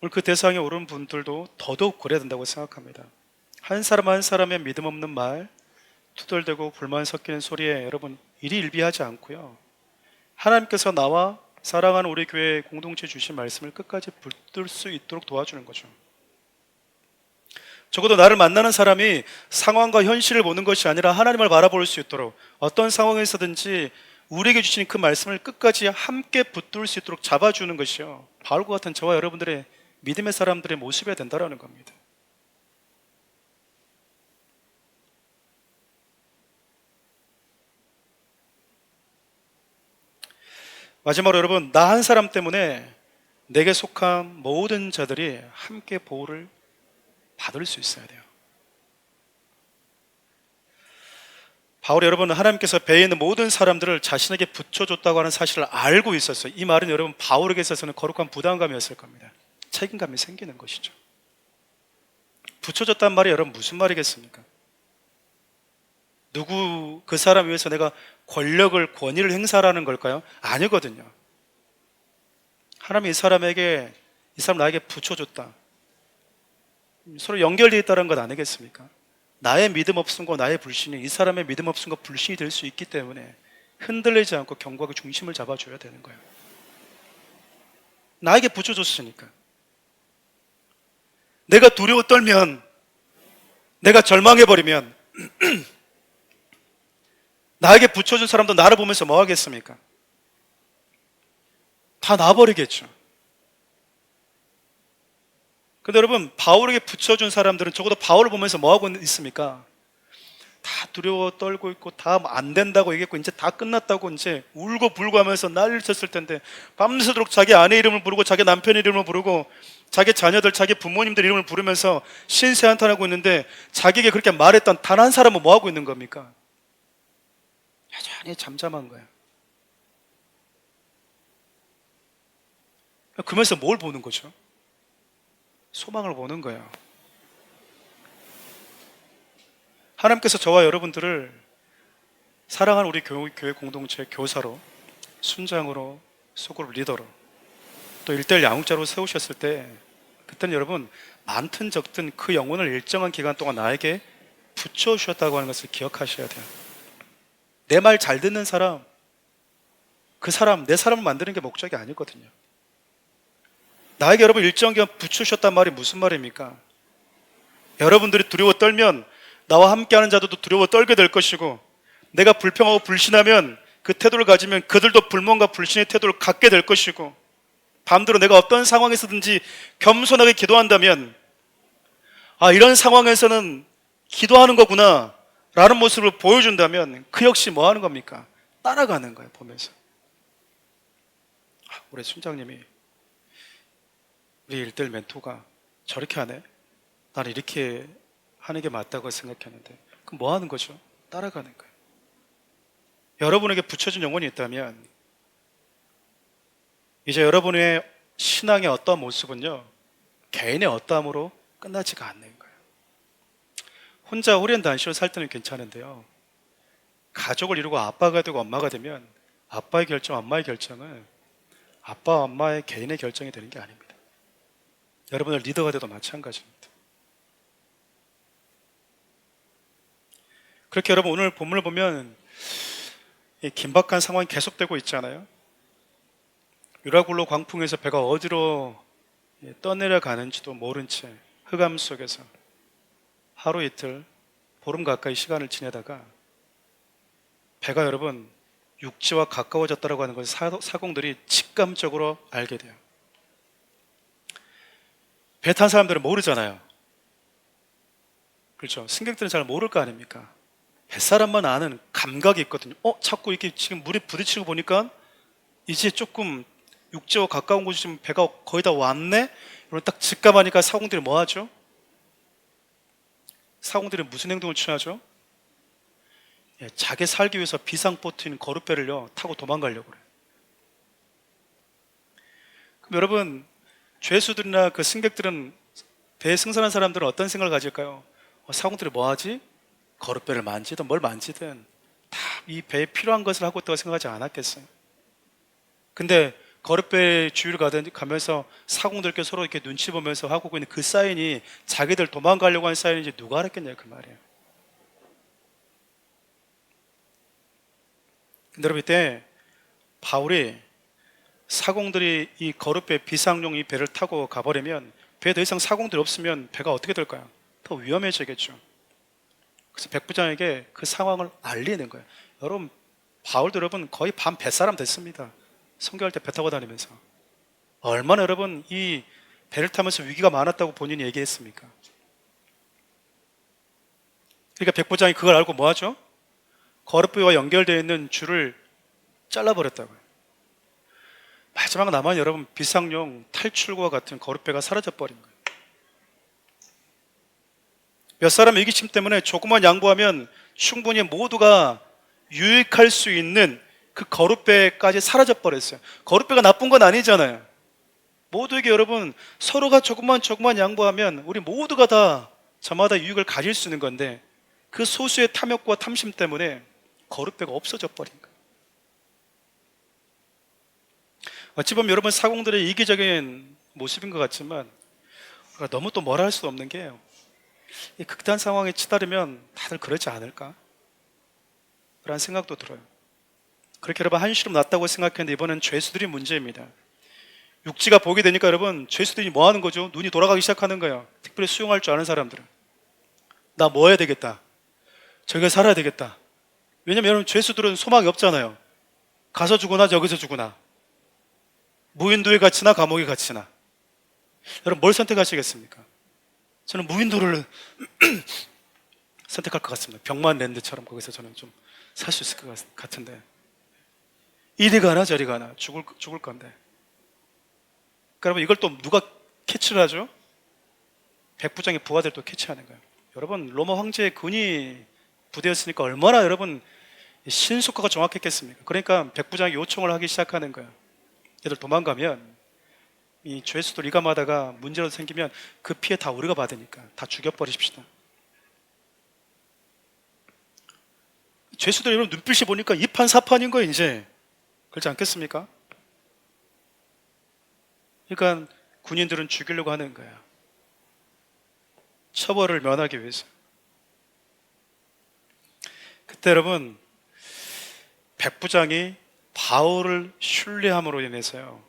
오늘 그 대상에 오른 분들도 더더욱 그래야 된다고 생각합니다. 한 사람 한 사람의 믿음 없는 말, 투덜대고 불만 섞이는 소리에 여러분 일희일비하지 않고요, 하나님께서 나와 사랑하는 우리 교회 공동체 주신 말씀을 끝까지 붙들 수 있도록 도와주는 거죠. 적어도 나를 만나는 사람이 상황과 현실을 보는 것이 아니라 하나님을 바라볼 수 있도록 어떤 상황에서든지 우리에게 주신 그 말씀을 끝까지 함께 붙들 수 있도록 잡아주는 것이요, 바울과 같은 저와 여러분들의 믿음의 사람들의 모습이어야 된다는 겁니다. 마지막으로 여러분, 나 한 사람 때문에 내게 속한 모든 자들이 함께 보호를 받을 수 있어야 돼요. 바울이 여러분 하나님께서 배에 있는 모든 사람들을 자신에게 붙여줬다고 하는 사실을 알고 있었어요. 이 말은 여러분 바울에게 있어서는 거룩한 부담감이었을 겁니다. 책임감이 생기는 것이죠. 붙여줬단 말이 여러분 무슨 말이겠습니까? 누구 그 사람 위해서 내가 권력을 권위를 행사하라는 걸까요? 아니거든요. 하나님이 이 사람 나에게 붙여줬다, 서로 연결되어 있다는 것 아니겠습니까? 나의 믿음 없음과 나의 불신이 이 사람의 믿음 없음과 불신이 될 수 있기 때문에 흔들리지 않고 견고하게 중심을 잡아줘야 되는 거예요. 나에게 붙여줬으니까. 내가 두려워 떨면, 내가 절망해버리면 나에게 붙여준 사람도 나를 보면서 뭐 하겠습니까? 다 놔버리겠죠. 근데 여러분, 바울에게 붙여준 사람들은 적어도 바울을 보면서 뭐 하고 있습니까? 다 두려워 떨고 있고 다 안 된다고 얘기했고 이제 다 끝났다고 이제 울고 불고 하면서 난리를 쳤을 텐데 밤새도록 자기 아내 이름을 부르고 자기 남편 이름을 부르고 자기 자녀들, 자기 부모님들 이름을 부르면서 신세 한탄하고 있는데 자기에게 그렇게 말했던 단 한 사람은 뭐 하고 있는 겁니까? 여전히 잠잠한 거예요. 그러면서 뭘 보는 거죠? 소망을 보는 거예요. 하나님께서 저와 여러분들을 사랑하는 우리 교회 공동체 교사로, 순장으로, 소그룹 리더로, 또 1:1 양육자로 세우셨을 때 그때는 여러분 많든 적든 그 영혼을 일정한 기간 동안 나에게 붙여주셨다고 하는 것을 기억하셔야 돼요. 내 말 잘 듣는 사람, 그 사람, 내 사람을 만드는 게 목적이 아니거든요. 나에게 여러분 일정한 기간 붙여주셨단 말이 무슨 말입니까? 여러분들이 두려워 떨면 나와 함께하는 자들도 두려워 떨게 될 것이고, 내가 불평하고 불신하면 그 태도를 가지면 그들도 불만과 불신의 태도를 갖게 될 것이고, 반대로 내가 어떤 상황에서든지 겸손하게 기도한다면 이런 상황에서는 기도하는 거구나 라는 모습을 보여준다면 그 역시 뭐 하는 겁니까? 따라가는 거예요. 보면서 우리 순장님이, 우리 1:1 멘토가 저렇게 하네? 나는 이렇게 하는 게 맞다고 생각했는데, 그럼 뭐 하는 거죠? 따라가는 거예요. 여러분에게 붙여준 영혼이 있다면 이제 여러분의 신앙의 어떠한 모습은요, 개인의 어떠함으로 끝나지가 않는 거예요. 혼자 호련단시로 살 때는 괜찮은데요, 가족을 이루고 아빠가 되고 엄마가 되면 아빠의 결정, 엄마의 결정은 아빠, 엄마의 개인의 결정이 되는 게 아닙니다. 여러분의 리더가 돼도 마찬가지입니다. 그렇게 여러분 오늘 본문을 보면 이 긴박한 상황이 계속되고 있잖아요. 유라굴로 광풍에서 배가 어디로 떠내려가는지도 모른 채 흑암 속에서 하루 이틀, 보름 가까이 시간을 지내다가 배가 여러분 육지와 가까워졌다고 하는 것을 사공들이 직감적으로 알게 돼요. 배 탄 사람들은 모르잖아요. 그렇죠? 승객들은 잘 모를 거 아닙니까? 뱃사람만 아는 감각이 있거든요. 자꾸 이렇게 지금 물에 부딪히고 보니까 이제 조금 육지와 가까운 곳이 지금 배가 거의 다 왔네? 이런 딱 직감하니까 사공들이 뭐 하죠? 사공들이 무슨 행동을 취하죠? 자기 살기 위해서 비상보트인 거룻배를요 타고 도망가려고 그래요. 그럼 여러분, 죄수들이나 그 승객들은, 배에 승선한 사람들은 어떤 생각을 가질까요? 사공들이 뭐 하지? 거룻배를 만지든 뭘 만지든 다 이 배에 필요한 것을 하고 있다고 생각하지 않았겠어요? 근데 거룻배 주위를 가면서 사공들께 서로 이렇게 눈치 보면서 하고 있는 그 사인이 자기들 도망가려고 하는 사인인지 누가 알았겠냐요, 그 말이에요. 근데 여러분, 이때 바울이 사공들이 이 거룻배 비상용 이 배를 타고 가버리면, 배에 더 이상 사공들이 없으면 배가 어떻게 될까요? 더 위험해지겠죠. 그래서 백부장에게 그 상황을 알리는 거예요. 여러분, 바울도 여러분 거의 반 뱃사람 됐습니다. 선교할 때 배 타고 다니면서 얼마나 여러분 이 배를 타면서 위기가 많았다고 본인이 얘기했습니까? 그러니까 백부장이 그걸 알고 뭐 하죠? 거룻배와 연결되어 있는 줄을 잘라버렸다고요. 마지막 남은 여러분 비상용 탈출구와 같은 거룻배가 사라져버린 거예요. 몇 사람의 이기심 때문에 조금만 양보하면 충분히 모두가 유익할 수 있는 그 거룻배까지 사라져버렸어요. 거룻배가 나쁜 건 아니잖아요. 모두에게 여러분 서로가 조금만 양보하면 우리 모두가 다 저마다 유익을 가질 수 있는 건데, 그 소수의 탐욕과 탐심 때문에 거룻배가 없어져 버린 거예요. 어찌 보면 여러분 사공들의 이기적인 모습인 것 같지만 너무 또 뭐라 할 수 없는 게, 이 극단 상황에 치달으면 다들 그러지 않을까? 라는 생각도 들어요. 그렇게 여러분 한시름 났다고 생각했는데 이번엔 죄수들이 문제입니다. 육지가 보게 되니까 여러분 죄수들이 뭐 하는 거죠? 눈이 돌아가기 시작하는 거예요. 특별히 수용할 줄 아는 사람들은 나 뭐 해야 되겠다, 저기서 살아야 되겠다. 왜냐면 여러분 죄수들은 소망이 없잖아요. 가서 죽으나 저기서 죽으나, 무인도에 갇히나 감옥에 갇히나. 여러분 뭘 선택하시겠습니까? 저는 무인도를 선택할 것 같습니다. 병만랜드처럼 거기서 저는 좀 살 수 있을 것 같은데, 이리 가나 저리 가나 죽을 건데. 그러면 이걸 또 누가 캐치를 하죠? 백부장의 부하들 또 캐치하는 거예요. 여러분, 로마 황제의 군이 부대였으니까 얼마나 여러분 신속하고 정확했겠습니까? 그러니까 백부장이 요청을 하기 시작하는 거예요. 얘들 도망가면 이 죄수들 이감하다가 문제라도 생기면 그 피해 다 우리가 받으니까 다 죽여버리십시다. 죄수들 여러분 눈빛이 보니까 이판사판인 거예요 이제. 그렇지 않겠습니까? 그러니까 군인들은 죽이려고 하는 거야. 처벌을 면하기 위해서. 그때 여러분 백부장이 바울을 신뢰함으로 인해서요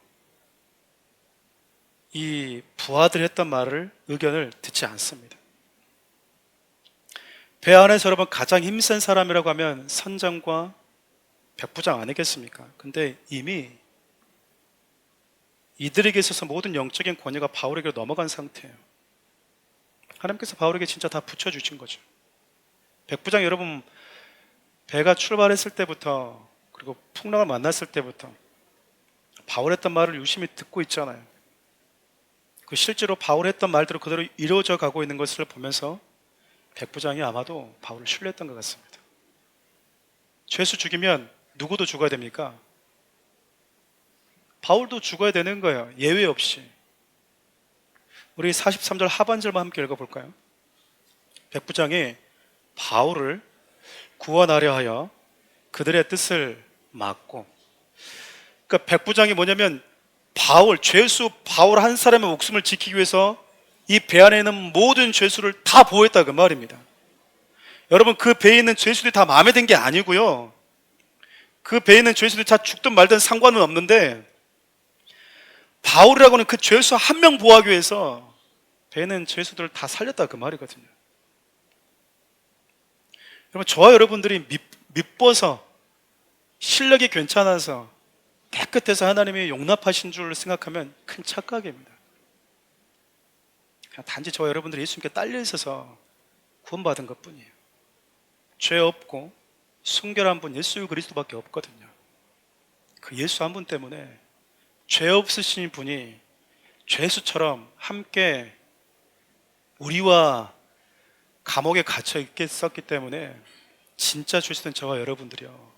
이 부하들이 했던 말을 의견을 듣지 않습니다. 배 안에서 여러분 가장 힘센 사람이라고 하면 선장과 백부장 아니겠습니까? 근데 이미 이들에게 있어서 모든 영적인 권위가 바울에게로 넘어간 상태예요. 하나님께서 바울에게 진짜 다 붙여주신 거죠. 백부장 여러분 배가 출발했을 때부터 그리고 풍랑을 만났을 때부터 바울 했던 말을 유심히 듣고 있잖아요. 그 실제로 바울 했던 말대로 그대로 이루어져 가고 있는 것을 보면서 백부장이 아마도 바울을 신뢰했던 것 같습니다. 죄수 죽이면 누구도 죽어야 됩니까? 바울도 죽어야 되는 거예요. 예외 없이. 우리 43절 하반절만 함께 읽어볼까요? 백부장이 바울을 구원하려 하여 그들의 뜻을 막고, 그러니까 백부장이 뭐냐면 바울, 죄수 바울 한 사람의 목숨을 지키기 위해서 이 배 안에 있는 모든 죄수를 다 보호했다 그 말입니다. 여러분 그 배에 있는 죄수들이 다 마음에 든 게 아니고요, 그 배에 있는 죄수들이 다 죽든 말든 상관은 없는데 바울이라고는 그 죄수 한 명 보호하기 위해서 배에 있는 죄수들을 다 살렸다 그 말이거든요. 여러분 저와 여러분들이 믿어서 실력이 괜찮아서 깨끗해서 하나님이 용납하신 줄 생각하면 큰 착각입니다. 그냥 단지 저와 여러분들이 예수님께 딸려 있어서 구원받은 것 뿐이에요. 죄 없고 순결한 분 예수 그리스도밖에 없거든요. 그 예수 한 분 때문에 죄 없으신 분이 죄수처럼 함께 우리와 감옥에 갇혀 있겠었기 때문에 진짜 죄수된 저와 여러분들이요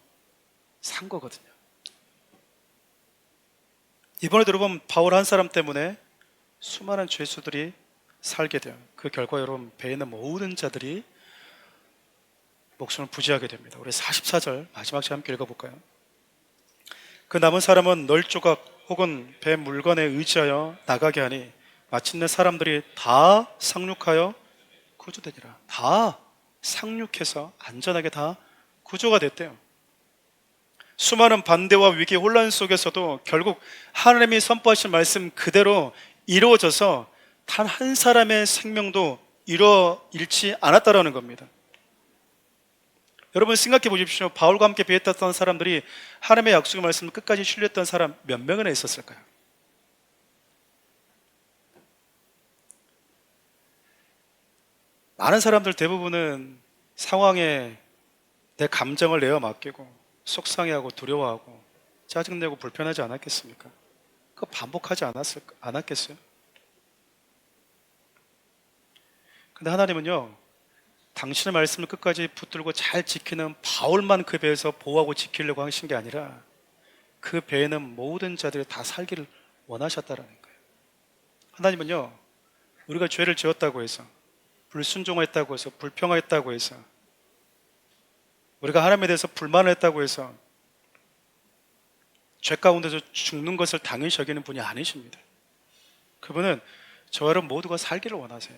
산 거거든요. 이번에도 여러분 바울 한 사람 때문에 수많은 죄수들이 살게 돼요. 그 결과 여러분 배에 있는 모든 자들이 목숨을 부지하게 됩니다. 우리 44절 마지막 절 함께 읽어볼까요? 그 남은 사람은 널조각 혹은 배 물건에 의지하여 나가게 하니 마침내 사람들이 다 상륙하여 구조되니라. 다 상륙해서 안전하게 다 구조가 됐대요. 수많은 반대와 위기 혼란 속에서도 결국 하나님이 선포하신 말씀 그대로 이루어져서 단 한 사람의 생명도 잃지 않았다라는 겁니다. 여러분 생각해 보십시오. 바울과 함께 배에 탔던 사람들이 하나님의 약속의 말씀을 끝까지 신뢰했던 사람 몇 명이나 있었을까요? 많은 사람들 대부분은 상황에 내 감정을 내어 맡기고 속상해하고 두려워하고 짜증내고 불편하지 않았겠습니까? 그거 반복하지 않았겠어요? 근데 하나님은요 당신의 말씀을 끝까지 붙들고 잘 지키는 바울만 그 배에서 보호하고 지키려고 하신 게 아니라 그 배에는 모든 자들이 다 살기를 원하셨다라는 거예요. 하나님은요 우리가 죄를 지었다고 해서 불순종했다고 해서 불평했다고 해서 우리가 하나님에 대해서 불만을 했다고 해서 죄 가운데서 죽는 것을 당연시 여기는 분이 아니십니다. 그분은 저와 여러분 모두가 살기를 원하세요.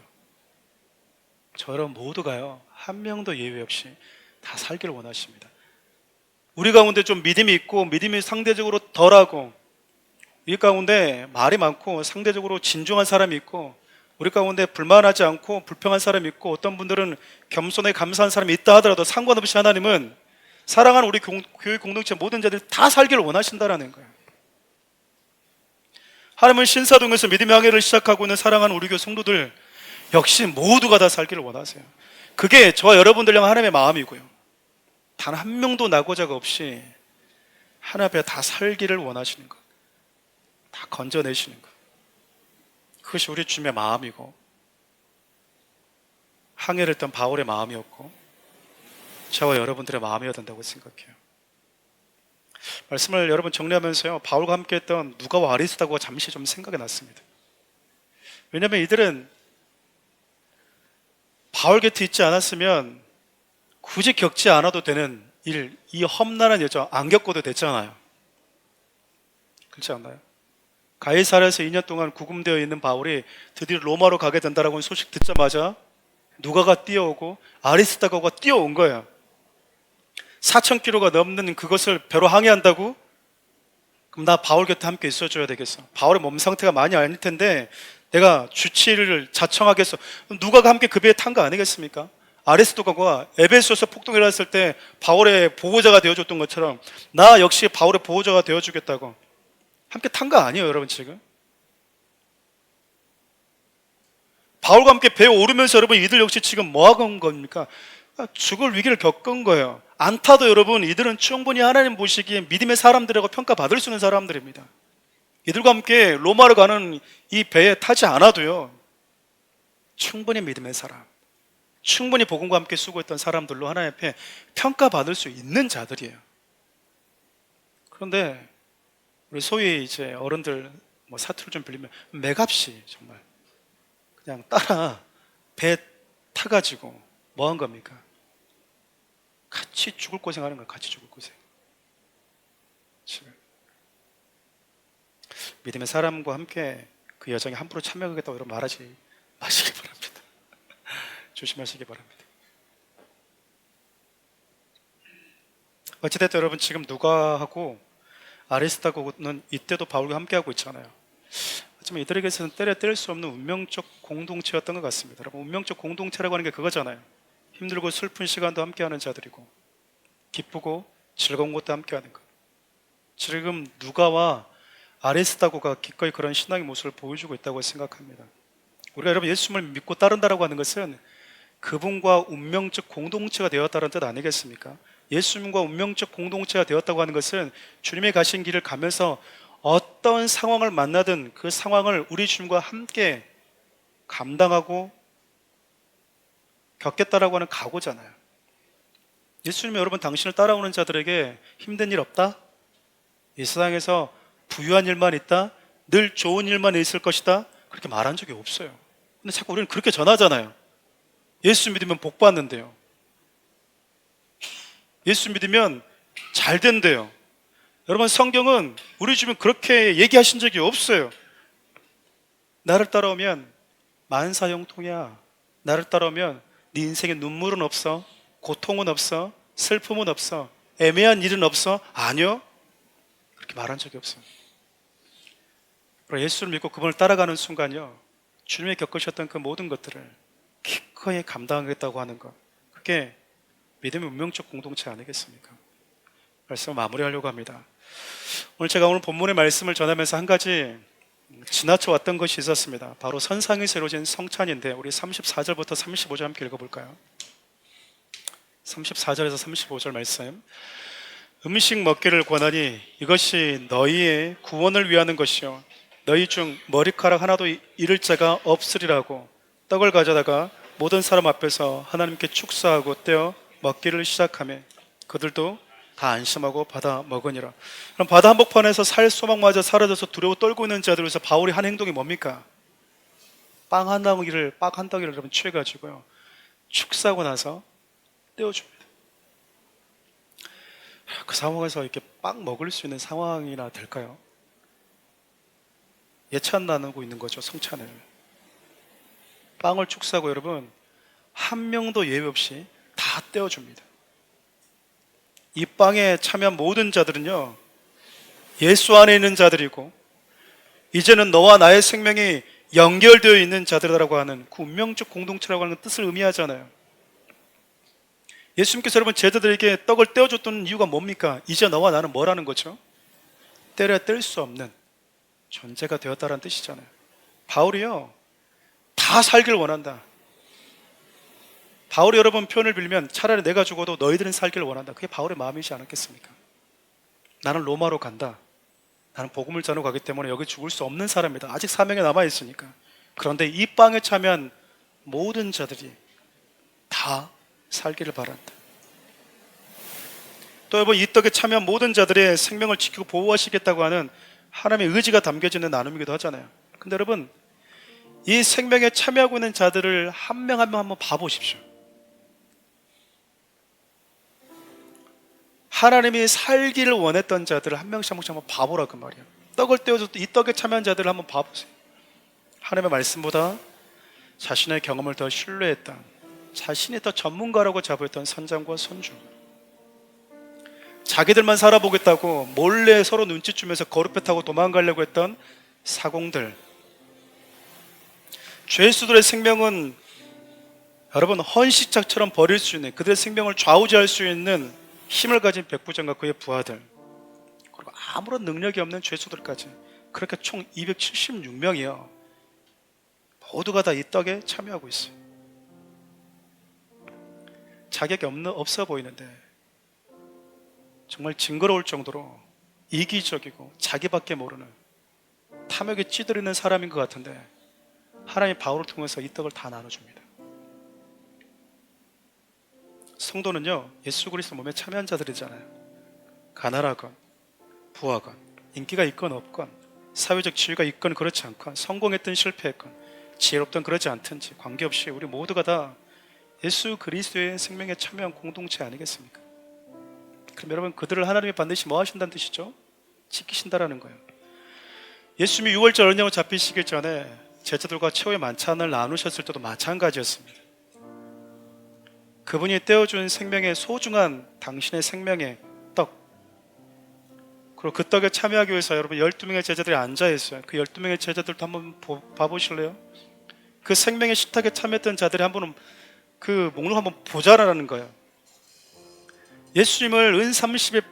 저와 여러분 모두가요 한 명도 예외 없이 다 살기를 원하십니다. 우리 가운데 좀 믿음이 있고 믿음이 상대적으로 덜하고 우리 가운데 말이 많고 상대적으로 진중한 사람이 있고 우리 가운데 불만하지 않고 불평한 사람이 있고 어떤 분들은 겸손에 감사한 사람이 있다 하더라도 상관없이 하나님은 사랑하는 우리 교회 공동체 모든 자들이 다 살기를 원하신다라는 거예요. 하나님은 신사동에서 믿음의 항해를 시작하고 있는 사랑하는 우리 교회 성도들 역시 모두가 다 살기를 원하세요. 그게 저와 여러분들 향한 하나님의 마음이고요. 단 한 명도 나고자가 없이 하나님 앞에 다 살기를 원하시는 것, 다 건져내시는 것. 그것이 우리 주님의 마음이고 항해를 했던 바울의 마음이었고 저와 여러분들의 마음이어야 된다고 생각해요. 말씀을 여러분 정리하면서요, 바울과 함께 했던 누가와 아리스다고가 잠시 좀 생각이 났습니다. 왜냐하면 이들은 바울 곁에 있지 않았으면 굳이 겪지 않아도 되는 일, 이 험난한 여정 안 겪어도 됐잖아요. 그렇지 않나요? 가이사랴에서 2년 동안 구금되어 있는 바울이 드디어 로마로 가게 된다라고 하는 소식 듣자마자 누가가 뛰어오고 아리스다고가 뛰어온 거예요. 4,000km가 넘는 그것을 배로 항해한다고? 그럼 나 바울 곁에 함께 있어줘야 되겠어. 바울의 몸 상태가 많이 아닐 텐데 내가 주치의를 자청하겠어. 누가가 함께 그 배에 탄 거 아니겠습니까? 아리스도가가 에베소서 폭동이 일어났을 때 바울의 보호자가 되어줬던 것처럼 나 역시 바울의 보호자가 되어주겠다고 함께 탄 거 아니에요, 여러분. 지금 바울과 함께 배에 오르면서 여러분 이들 역시 지금 뭐 하고 온 겁니까? 죽을 위기를 겪은 거예요. 안 타도 여러분 이들은 충분히 하나님 보시기에 믿음의 사람들이라고 평가받을 수 있는 사람들입니다. 이들과 함께 로마로 가는 이 배에 타지 않아도요, 충분히 믿음의 사람, 충분히 복음과 함께 수고했던 사람들로 하나님 앞에 평가받을 수 있는 자들이에요. 그런데 우리 소위 이제 어른들 뭐 사투를 좀 빌리면 맥없이 정말 그냥 따라 배 타가지고 뭐 한 겁니까? 같이 죽을 고생하는 거예요. 같이 죽을 고생. 지금 믿음의 사람과 함께 그 여정에 함부로 참여하겠다고 여러분 말하지 마시기 바랍니다. 조심하시기 바랍니다. 어찌됐든 여러분 지금 누가하고 아리스다고는 이때도 바울과 함께하고 있잖아요. 하지만 이들에게서는 때려 뗄 수 없는 운명적 공동체였던 것 같습니다. 여러분, 운명적 공동체라고 하는 게 그거잖아요. 힘들고 슬픈 시간도 함께하는 자들이고 기쁘고 즐거운 것도 함께하는 것. 지금 누가와 아리스다고가 기꺼이 그런 신앙의 모습을 보여주고 있다고 생각합니다. 우리가 여러분 예수님을 믿고 따른다라고 하는 것은 그분과 운명적 공동체가 되었다는 뜻 아니겠습니까? 예수님과 운명적 공동체가 되었다고 하는 것은 주님의 가신 길을 가면서 어떤 상황을 만나든 그 상황을 우리 주님과 함께 감당하고 겪겠다라고 하는 각오잖아요. 예수님이 여러분 당신을 따라오는 자들에게 힘든 일 없다? 이 세상에서 부유한 일만 있다? 늘 좋은 일만 있을 것이다? 그렇게 말한 적이 없어요. 근데 자꾸 우리는 그렇게 전하잖아요. 예수 믿으면 복 받는데요. 예수 믿으면 잘 된대요. 여러분 성경은 우리 주변 그렇게 얘기하신 적이 없어요. 나를 따라오면 만사형통이야. 나를 따라오면 네 인생에 눈물은 없어, 고통은 없어, 슬픔은 없어, 애매한 일은 없어. 아니요, 그렇게 말한 적이 없어요. 예수를 믿고 그분을 따라가는 순간요, 주님이 겪으셨던 그 모든 것들을 기꺼이 감당하겠다고 하는 것, 그게 믿음의 운명적 공동체 아니겠습니까? 말씀을 마무리하려고 합니다. 오늘 본문의 말씀을 전하면서 한 가지 지나쳐 왔던 것이 있었습니다. 바로 선상에서 이루어진 성찬인데 우리 34절부터 35절 함께 읽어볼까요? 34절에서 35절 말씀. 음식 먹기를 권하니 이것이 너희의 구원을 위하는 것이요 너희 중 머리카락 하나도 잃을 자가 없으리라고 떡을 가져다가 모든 사람 앞에서 하나님께 축사하고 떼어 먹기를 시작하며 그들도 다 안심하고 받아 먹으니라. 그럼 바다 한복판에서 살 소망마저 사라져서 두려워 떨고 있는 자들을 위해서 바울이 한 행동이 뭡니까? 빵 한 덩이를 여러분 취해가지고요 축사하고 나서 떼어줍니다. 그 상황에서 이렇게 빵 먹을 수 있는 상황이나 될까요? 예찬 나누고 있는 거죠. 성찬을 빵을 축사하고 여러분 한 명도 예외 없이 다 떼어줍니다. 이 빵에 참여한 모든 자들은요 예수 안에 있는 자들이고 이제는 너와 나의 생명이 연결되어 있는 자들이라고 하는 그 운명적 공동체라고 하는 뜻을 의미하잖아요. 예수님께서 여러분 제자들에게 떡을 떼어줬던 이유가 뭡니까? 이제 너와 나는 뭐라는 거죠? 때려 뗄 수 없는 존재가 되었다는 뜻이잖아요. 바울이요 다 살길 원한다. 바울이 여러분 표현을 빌면 차라리 내가 죽어도 너희들은 살기를 원한다. 그게 바울의 마음이지 않았겠습니까? 나는 로마로 간다. 나는 복음을 전하고 가기 때문에 여기 죽을 수 없는 사람이다. 아직 사명에 남아있으니까 그런데 이 빵에 참여한 모든 자들이 다 살기를 바란다. 또 여러분, 이 떡에 참여한 모든 자들의 생명을 지키고 보호하시겠다고 하는 하나님의 의지가 담겨지는 나눔이기도 하잖아요. 근데 여러분, 이 생명에 참여하고 있는 자들을 한 명 한 명 한번 봐보십시오. 하나님이 살기를 원했던 자들을 한 명씩 한 명씩 한번 봐보라 그 말이에요. 떡을 떼어서 이 떡에 참여한 자들을 한번 봐보세요. 하나님의 말씀보다 자신의 경험을 더 신뢰했던, 자신이 더 전문가라고 자부했던 선장과 선주, 자기들만 살아보겠다고 몰래 서로 눈치 주면서 거룩배 타고 도망가려고 했던 사공들, 죄수들의 생명은 여러분 헌시짝처럼 버릴 수 있는, 그들의 생명을 좌우지할 수 있는 힘을 가진 백부장과 그의 부하들, 그리고 아무런 능력이 없는 죄수들까지, 그렇게 총 276명이요 모두가 다 이 떡에 참여하고 있어요. 자격이 없어 보이는데 정말 징그러울 정도로 이기적이고 자기밖에 모르는 탐욕에 찌들이는 사람인 것 같은데, 하나님이 바울을 통해서 이 떡을 다 나눠줍니다. 성도는요, 예수 그리스도 몸에 참여한 자들이잖아요. 가난하건 부하건, 인기가 있건 없건, 사회적 지위가 있건 그렇지 않건, 성공했든 실패했건, 지혜롭든 그러지 않든지 관계없이 우리 모두가 다 예수 그리스도의 생명에 참여한 공동체 아니겠습니까? 그럼 여러분, 그들을 하나님이 반드시 뭐 하신다는 뜻이죠? 지키신다라는 거예요. 예수님이 6월절 언약을 잡히시기 전에 제자들과 최후의 만찬을 나누셨을 때도 마찬가지였습니다. 그분이 떼어준 생명의 소중한 당신의 생명의 떡, 그리고 그 떡에 참여하기 위해서 여러분 12명의 제자들이 앉아있어요. 그 12명의 제자들도 한번 봐보실래요? 그 생명의 식탁에 참여했던 자들이 한번 그 목록 한번 보자라는 거예요. 예수님을 은 30에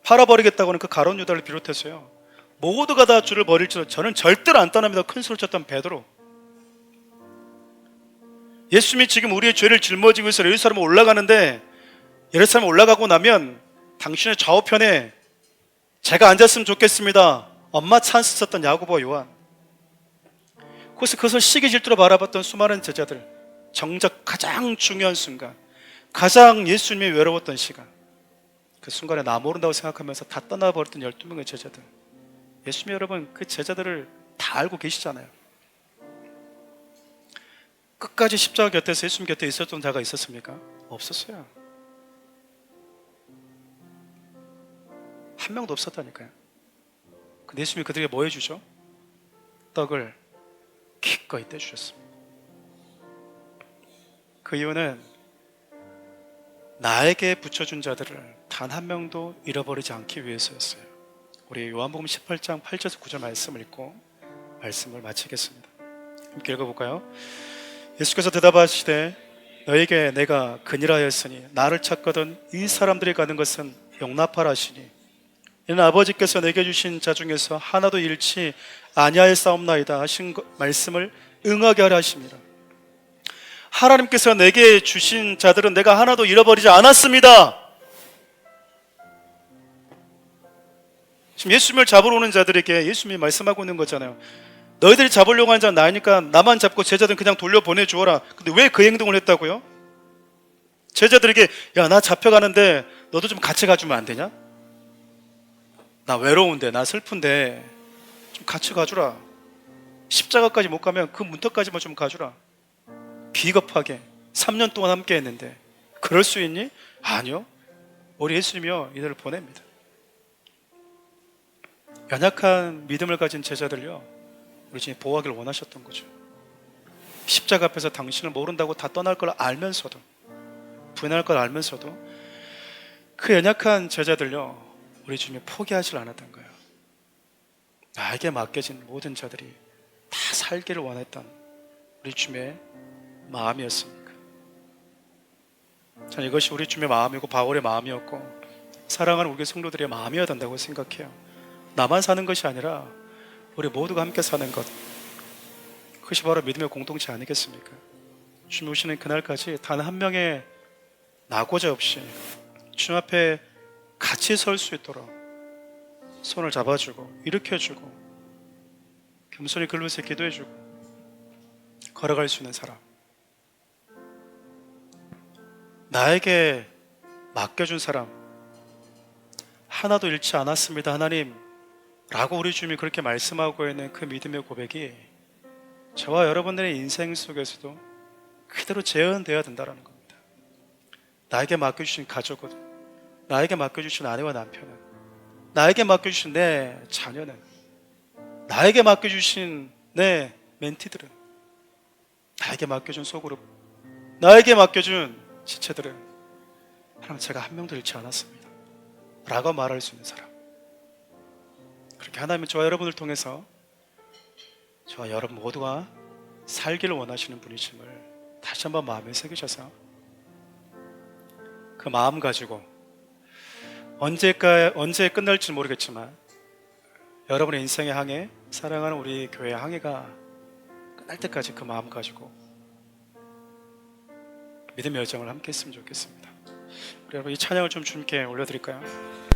팔아버리겠다고 하는 그 가룟 유다를 비롯해서요, 모두가 다 주를 버릴지라도 저는 절대로 안 떠납니다. 큰 소리 쳤던 베드로. 예수님이 지금 우리의 죄를 짊어지고 위해서 예루살렘에 올라가는데, 예루살렘에 올라가고 나면 당신의 좌우편에 제가 앉았으면 좋겠습니다, 엄마 찬스 썼던 야고보와 요한, 그래서 그것을 시기 질투로 바라봤던 수많은 제자들, 정작 가장 중요한 순간, 가장 예수님이 외로웠던 시간, 그 순간에 나 모른다고 생각하면서 다 떠나버렸던 12명의 제자들, 예수님 여러분 그 제자들을 다 알고 계시잖아요. 끝까지 십자가 곁에서 예수님 곁에 있었던 자가 있었습니까? 없었어요. 한 명도 없었다니까요. 근데 예수님이 그들에게 뭐 해주죠? 떡을 기꺼이 떼주셨습니다. 그 이유는 나에게 붙여준 자들을 단 한 명도 잃어버리지 않기 위해서였어요. 우리 요한복음 18장 8절에서 9절 말씀을 읽고 말씀을 마치겠습니다. 함께 읽어볼까요? 예수께서 대답하시되 너에게 내가 그니라였으니 나를 찾거든 이 사람들이 가는 것은 용납하라 하시니, 이는 아버지께서 내게 주신 자 중에서 하나도 잃지 아니하였사옵나이다 하신 말씀을 응하게 하라 하십니다. 하나님께서 내게 주신 자들은 내가 하나도 잃어버리지 않았습니다. 지금 예수님을 잡으러 오는 자들에게 예수님이 말씀하고 있는 거잖아요. 너희들이 잡으려고 하는 자는 나니까 나만 잡고 제자들은 그냥 돌려보내주어라. 근데 왜 그 행동을 했다고요? 제자들에게 야, 나 잡혀가는데 너도 좀 같이 가주면 안 되냐? 나 외로운데, 나 슬픈데 좀 같이 가주라. 십자가까지 못 가면 그 문턱까지만 좀 가주라. 비겁하게 3년 동안 함께 했는데 그럴 수 있니? 아니요. 우리 예수님이요 이들을 보냅니다. 연약한 믿음을 가진 제자들요, 우리 주님 보호하기를 원하셨던 거죠. 십자가 앞에서 당신을 모른다고 다 떠날 걸 알면서도, 부인할 걸 알면서도 그 연약한 제자들요, 우리 주님이 포기하지 않았던 거예요. 나에게 맡겨진 모든 자들이 다 살기를 원했던 우리 주님의 마음이었습니까? 저는 이것이 우리 주님의 마음이고 바울의 마음이었고 사랑하는 우리 성도들의 마음이어야 된다고 생각해요. 나만 사는 것이 아니라 우리 모두가 함께 사는 것, 그것이 바로 믿음의 공동체 아니겠습니까? 주님 오시는 그날까지 단 한 명의 낙오자 없이 주님 앞에 같이 설 수 있도록 손을 잡아주고 일으켜주고 겸손히 글로서 기도해주고 걸어갈 수 있는 사람, 나에게 맡겨준 사람, 하나도 잃지 않았습니다 하나님 라고 우리 주님이 그렇게 말씀하고 있는 그 믿음의 고백이 저와 여러분들의 인생 속에서도 그대로 재현되어야 된다는 겁니다. 나에게 맡겨주신 가족은, 나에게 맡겨주신 아내와 남편은, 나에게 맡겨주신 내 자녀는, 나에게 맡겨주신 내 멘티들은, 나에게 맡겨준 소그룹, 나에게 맡겨준 지체들은 하나님 제가 한 명도 잃지 않았습니다 라고 말할 수 있는 사람, 그렇게 하나님은 저와 여러분을 통해서 저와 여러분 모두가 살기를 원하시는 분이심을 다시 한번 마음에 새기셔서 그 마음 가지고 언제 끝날지 모르겠지만 여러분의 인생의 항해, 사랑하는 우리 교회의 항해가 끝날 때까지 그 마음 가지고 믿음의 여정을 함께 했으면 좋겠습니다. 우리 여러분 이 찬양을 좀 주님께 올려드릴까요?